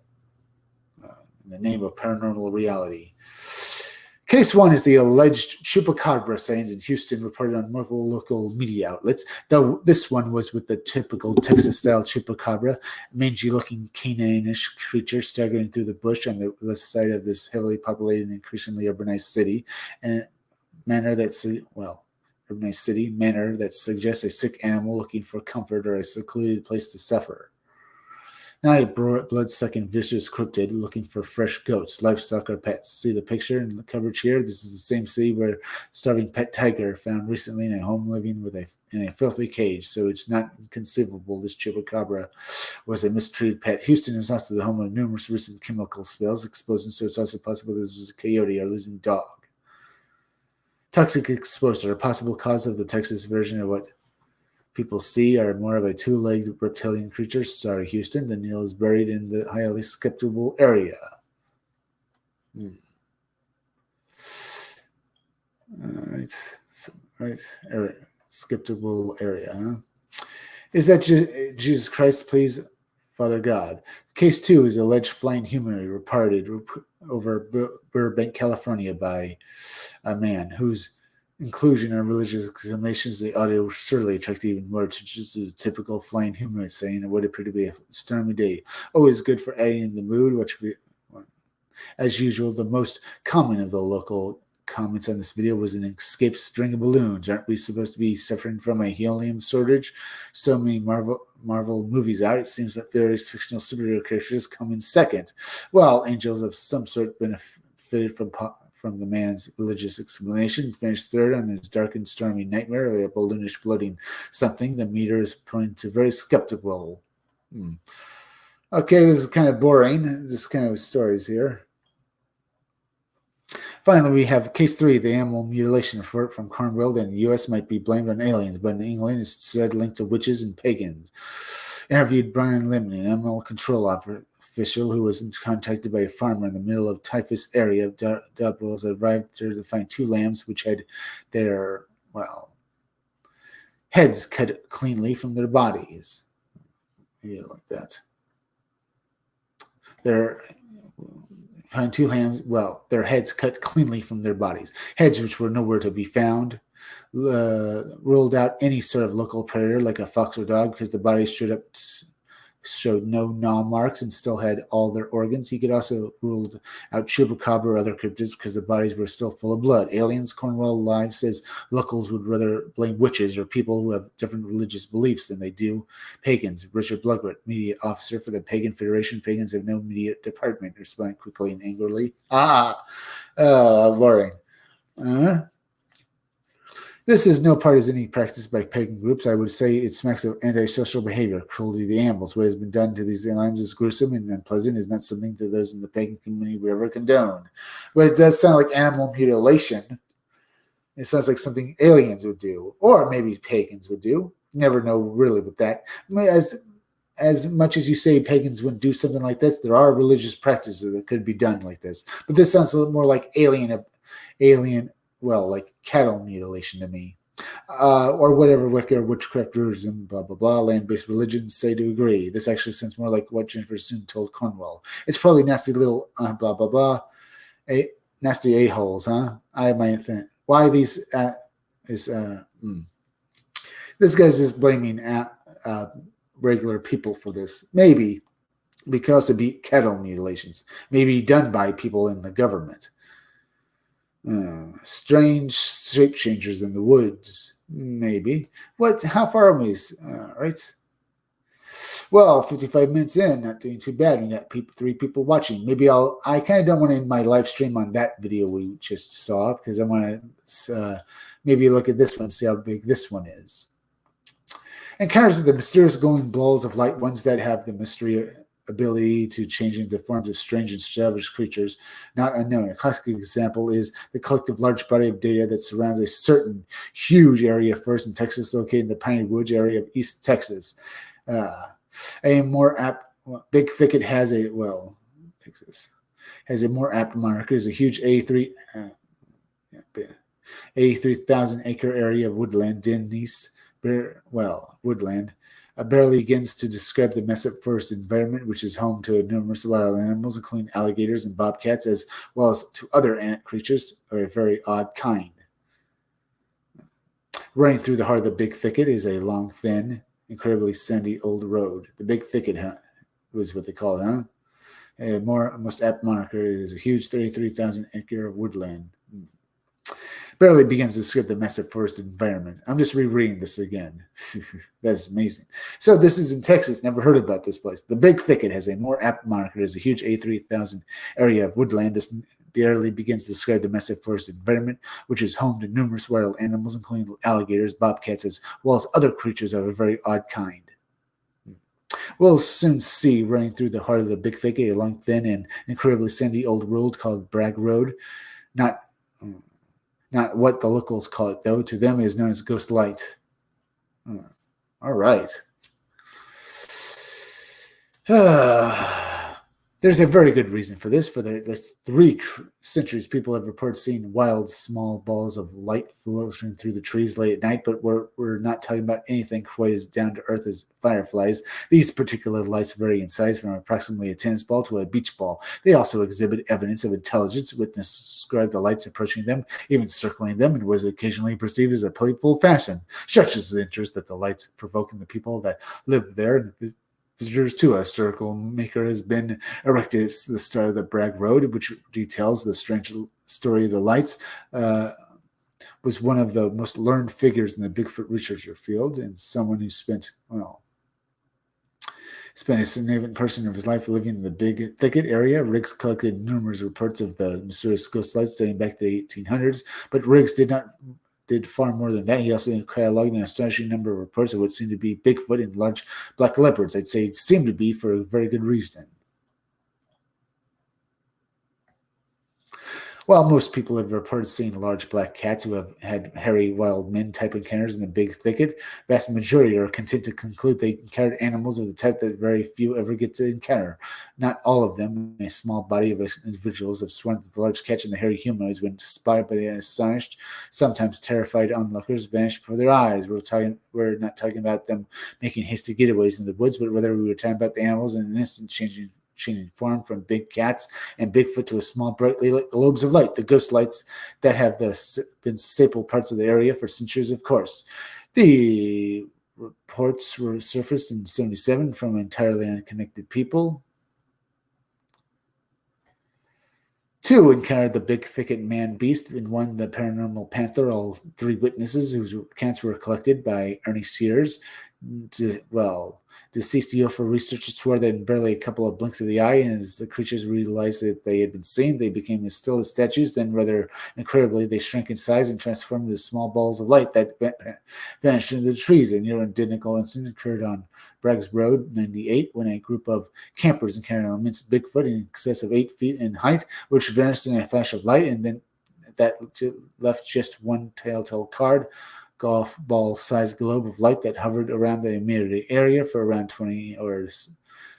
in the name of paranormal reality. Case one is the alleged chupacabra sightings in Houston, reported on multiple local media outlets. Though this one was with the typical Texas-style chupacabra, mangy-looking canine-ish creature staggering through the bush on the west side of this heavily populated and increasingly urbanized city, and manner that suggests a sick animal looking for comfort or a secluded place to suffer. Not a blood-sucking vicious cryptid looking for fresh goats, livestock, or pets. See the picture in the coverage here? This is the same city where a starving pet tiger found recently in a home living in a filthy cage, so it's not inconceivable this chupacabra was a mistreated pet. Houston is also the home of numerous recent chemical spills, explosions, so it's also possible this was a coyote or losing dog. Toxic exposure, a possible cause of the Texas version of what people see are more of a two-legged reptilian creature. Sorry, Houston. The Neil is buried in the highly skeptical area. Skeptical area, huh? Is that Jesus Christ, please, Father God? Case 2 is alleged flying humanoid reported over Burbank, California by a man whose inclusion in religious examinations, the audio surely attracted even more attention to the typical flying humanoid, saying it would appear to be a stormy day. Always good for adding in the mood, as usual, the most common of the local comments on this video was an escaped string of balloons. Aren't we supposed to be suffering from a helium shortage? So many Marvel movies out, it seems that various fictional superhero characters come in second, while angels of some sort benefited from the man's religious explanation, finished third on his dark and stormy nightmare of a balloonish floating something. The meter is pointing to very skeptical. Okay, this is kind of boring. Just kind of stories here. Finally, we have case 3, the animal mutilation report from Cornwall in the U.S. might be blamed on aliens, but in England it's said linked to witches and pagans. Interviewed Brian Limley, an animal control official who was contacted by a farmer in the middle of typhus area of Dublin, arrived there to find 2 lambs which had their, heads cut cleanly from their bodies. Maybe like that. Find 2 lambs, their heads cut cleanly from their bodies. Heads which were nowhere to be found. Ruled out any sort of local predator like a fox or dog because the bodies showed no gnaw marks and still had all their organs. He could also ruled out chupacabra or other cryptids because the bodies were still full of blood. Aliens, Cornwall Live says locals would rather blame witches or people who have different religious beliefs than they do pagans. Richard Blugwart, media officer for the Pagan Federation. Pagans have no media department, responded quickly and angrily. Boring. This This is no part of any practice by pagan groups. I would say it smacks of antisocial behavior, cruelty to the animals. What has been done to these animals is gruesome and unpleasant, is not something to those in the pagan community we ever condone. But it does sound like animal mutilation. It sounds like something aliens would do, or maybe pagans would do. You never know really with that. I mean, as much as you say pagans wouldn't do something like this, there are religious practices that could be done like this. But this sounds a little more like well, like cattle mutilation to me. Or whatever Wicca, witchcraft, tourism, blah, blah, blah, land-based religions say to agree. This actually sounds more like what Jennifer soon told Cornwell. It's probably nasty little blah, blah, blah, nasty a-holes, huh? I might think. Why these this guy's just blaming regular people for this. Maybe. But it could also be cattle mutilations. Maybe done by people in the government. Strange shape changers in the woods. Maybe. What? How far are we? Right. Well, 55 minutes in, not doing too bad. We got 3 people watching. Maybe I kind of don't want to end my live stream on that video we just saw because I want to maybe look at this one, see how big this one is. Encounters with the mysterious glowing balls of light, ones that have the mystery ability to change into forms of strange and savage creatures not unknown. A classic example is the collective large body of data that surrounds a certain huge area first in Texas, located in the Piney Woods area of East Texas. A more apt big thicket has a Texas has a more apt moniker is a huge a 3,000 acre area of woodland Denise woodland barely begins to describe the Messip Forest environment, which is home to numerous wild animals, including alligators and bobcats, as well as to other ant creatures of a very odd kind. Running through the heart of the big thicket is a long, thin, incredibly sandy old road. The big thicket was what they call it, huh? A most apt moniker is a huge 33,000 acre of woodland. Barely begins to describe the Messip Forest environment. I'm just rereading this again. That's amazing. So this is in Texas. Never heard about this place. The Big Thicket has a more apt moniker as a huge 83,000 area of woodland. This barely begins to describe the Messip Forest environment, which is home to numerous wild animals, including alligators, bobcats, as well as other creatures of a very odd kind. We'll soon see, running through the heart of the Big Thicket, a long, thin, and incredibly sandy old road called Bragg Road. Not what the locals call it, though. To them, it is known as Ghost Light. All right. There's a very good reason for this. For the last 3 centuries, people have reported seeing wild, small balls of light floating through the trees late at night, but we're not talking about anything quite as down-to-earth as fireflies. These particular lights vary in size from approximately a tennis ball to a beach ball. They also exhibit evidence of intelligence. Witnesses describe the lights approaching them, even circling them, and was occasionally perceived as a playful fashion. Such is the interest that the lights provoke in the people that live there. Visitors to a circle maker has been erected at the start of the Bragg Road, which details the strange story of the lights. Was one of the most learned figures in the Bigfoot researcher field, and someone who spent a significant portion of his life living in the Big Thicket area. Riggs collected numerous reports of the mysterious ghost lights dating back to the 1800s, but Riggs did far more than that. He also cataloged an astonishing number of reports of what seemed to be Bigfoot and large black leopards. I'd say it seemed to be for a very good reason. While most people have reported seeing large black cats who have had hairy wild men type encounters in the Big Thicket, vast majority are content to conclude they encountered animals of the type that very few ever get to encounter. Not all of them. A small body of individuals have sworn that the large cats and the hairy humanoids, when spotted by the astonished, sometimes terrified onlookers, vanished before their eyes. We're not talking about them making hasty getaways in the woods, but rather we were talking about the animals in an instant changing form from big cats and Bigfoot to a small brightly lit globes of light, the ghost lights that have been staple parts of the area for centuries, of course. The reports were surfaced in 1977 from entirely unconnected people. 2 encountered the Big Thicket man-beast, and 1 the paranormal panther. All 3 witnesses whose accounts were collected by Ernie Sears deceased UFO researchers swore that in barely a couple of blinks of the eye, and as the creatures realized that they had been seen, they became as still as statues. Then, rather incredibly, they shrank in size and transformed into small balls of light that vanished into the trees. A near identical incident occurred on Braggs Road, 98, when a group of campers encountered an immense Bigfoot in excess of 8 feet in height, which vanished in a flash of light, and then that left just one telltale card, golf ball sized globe of light that hovered around the immediate area for around 20 or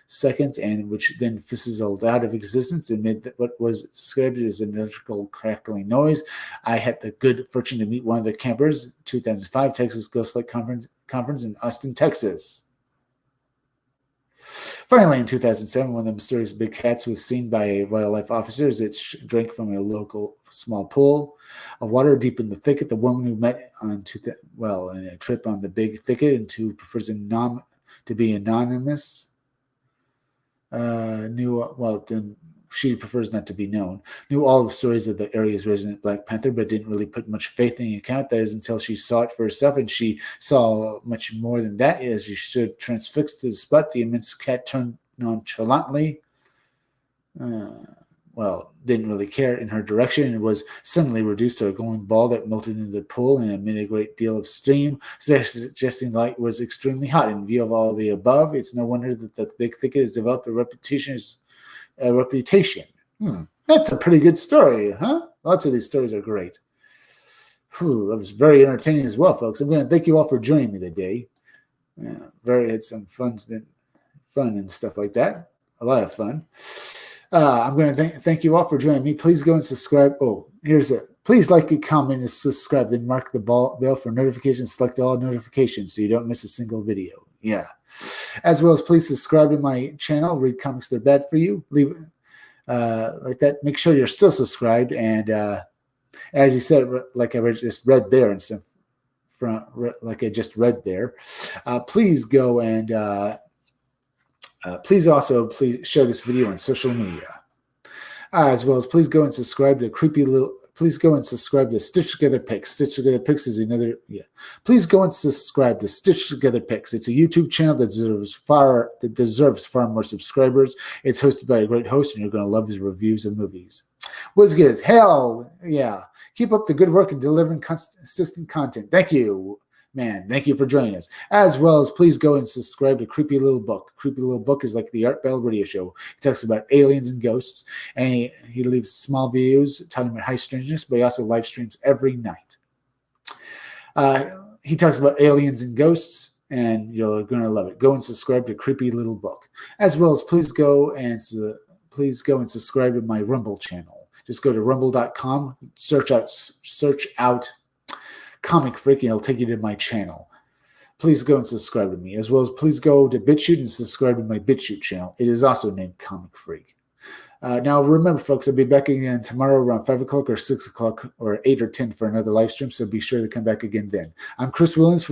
seconds, and which then fizzled out of existence amid what was described as an electrical crackling noise. I had the good fortune to meet one of the campers, 2005 Texas Ghost Light Conference in Austin, Texas. Finally, in 2007, one of the mysterious big cats was seen by wildlife officers. It drank from a local small pool of water deep in the thicket. The woman who met on in a trip on the big thicket and who prefers to be anonymous she prefers not to be known, knew all the stories of the area's resident Black Panther, but didn't really put much faith in the account. That is until she saw it for herself, and she saw much more than that. As she stood transfixed to the spot, the immense cat turned nonchalantly, didn't really care in her direction, and was suddenly reduced to a glowing ball that melted into the pool and emitted a great deal of steam, suggesting light was extremely hot. In view of all the above, it's no wonder that the big thicket has developed a reputation. That's a pretty good story, huh? Lots of these stories are great. That was very entertaining as well, folks. I'm going to thank you all for joining me today. Had some fun and stuff like that. A lot of fun. I'm going to thank you all for joining me. Please go and subscribe. Please like, comment, and subscribe. Then mark the bell for notifications. Select all notifications so you don't miss a single video. Yeah. As well as please subscribe to my channel. Read Comics They're Bad for You. Leave like that. Make sure you're still subscribed. And as he said, like I just read there and stuff, like I just read there, please go and please share this video on social media. As well as please go and subscribe to Please go and subscribe to Stitch Together Picks. Stitch Together Picks is another. Please go and subscribe to Stitch Together Picks. It's a YouTube channel that deserves far more subscribers. It's hosted by a great host, and you're going to love his reviews of movies. Whiz hell yeah! Keep up the good work and delivering consistent content. Thank you. Man, thank you for joining us. As well as please go and subscribe to Creepy Little Book. Creepy Little Book is like the Art Bell radio show. He talks about aliens and ghosts, and he leaves small videos talking about high strangeness, but he also live streams every night. He talks about aliens and ghosts, and you're going to love it. Go and subscribe to Creepy Little Book. As well as please go and subscribe to my Rumble channel. Just go to rumble.com, search out Comic Freak, and it'll take you to my channel. Please go and subscribe to me. As well as please go to BitChute and subscribe to my BitChute channel. It is also named Comic Freak. Now, remember, folks, I'll be back again tomorrow around 5 o'clock or 6 o'clock or 8 or 10 for another live stream, so be sure to come back again then. I'm Chris Williams from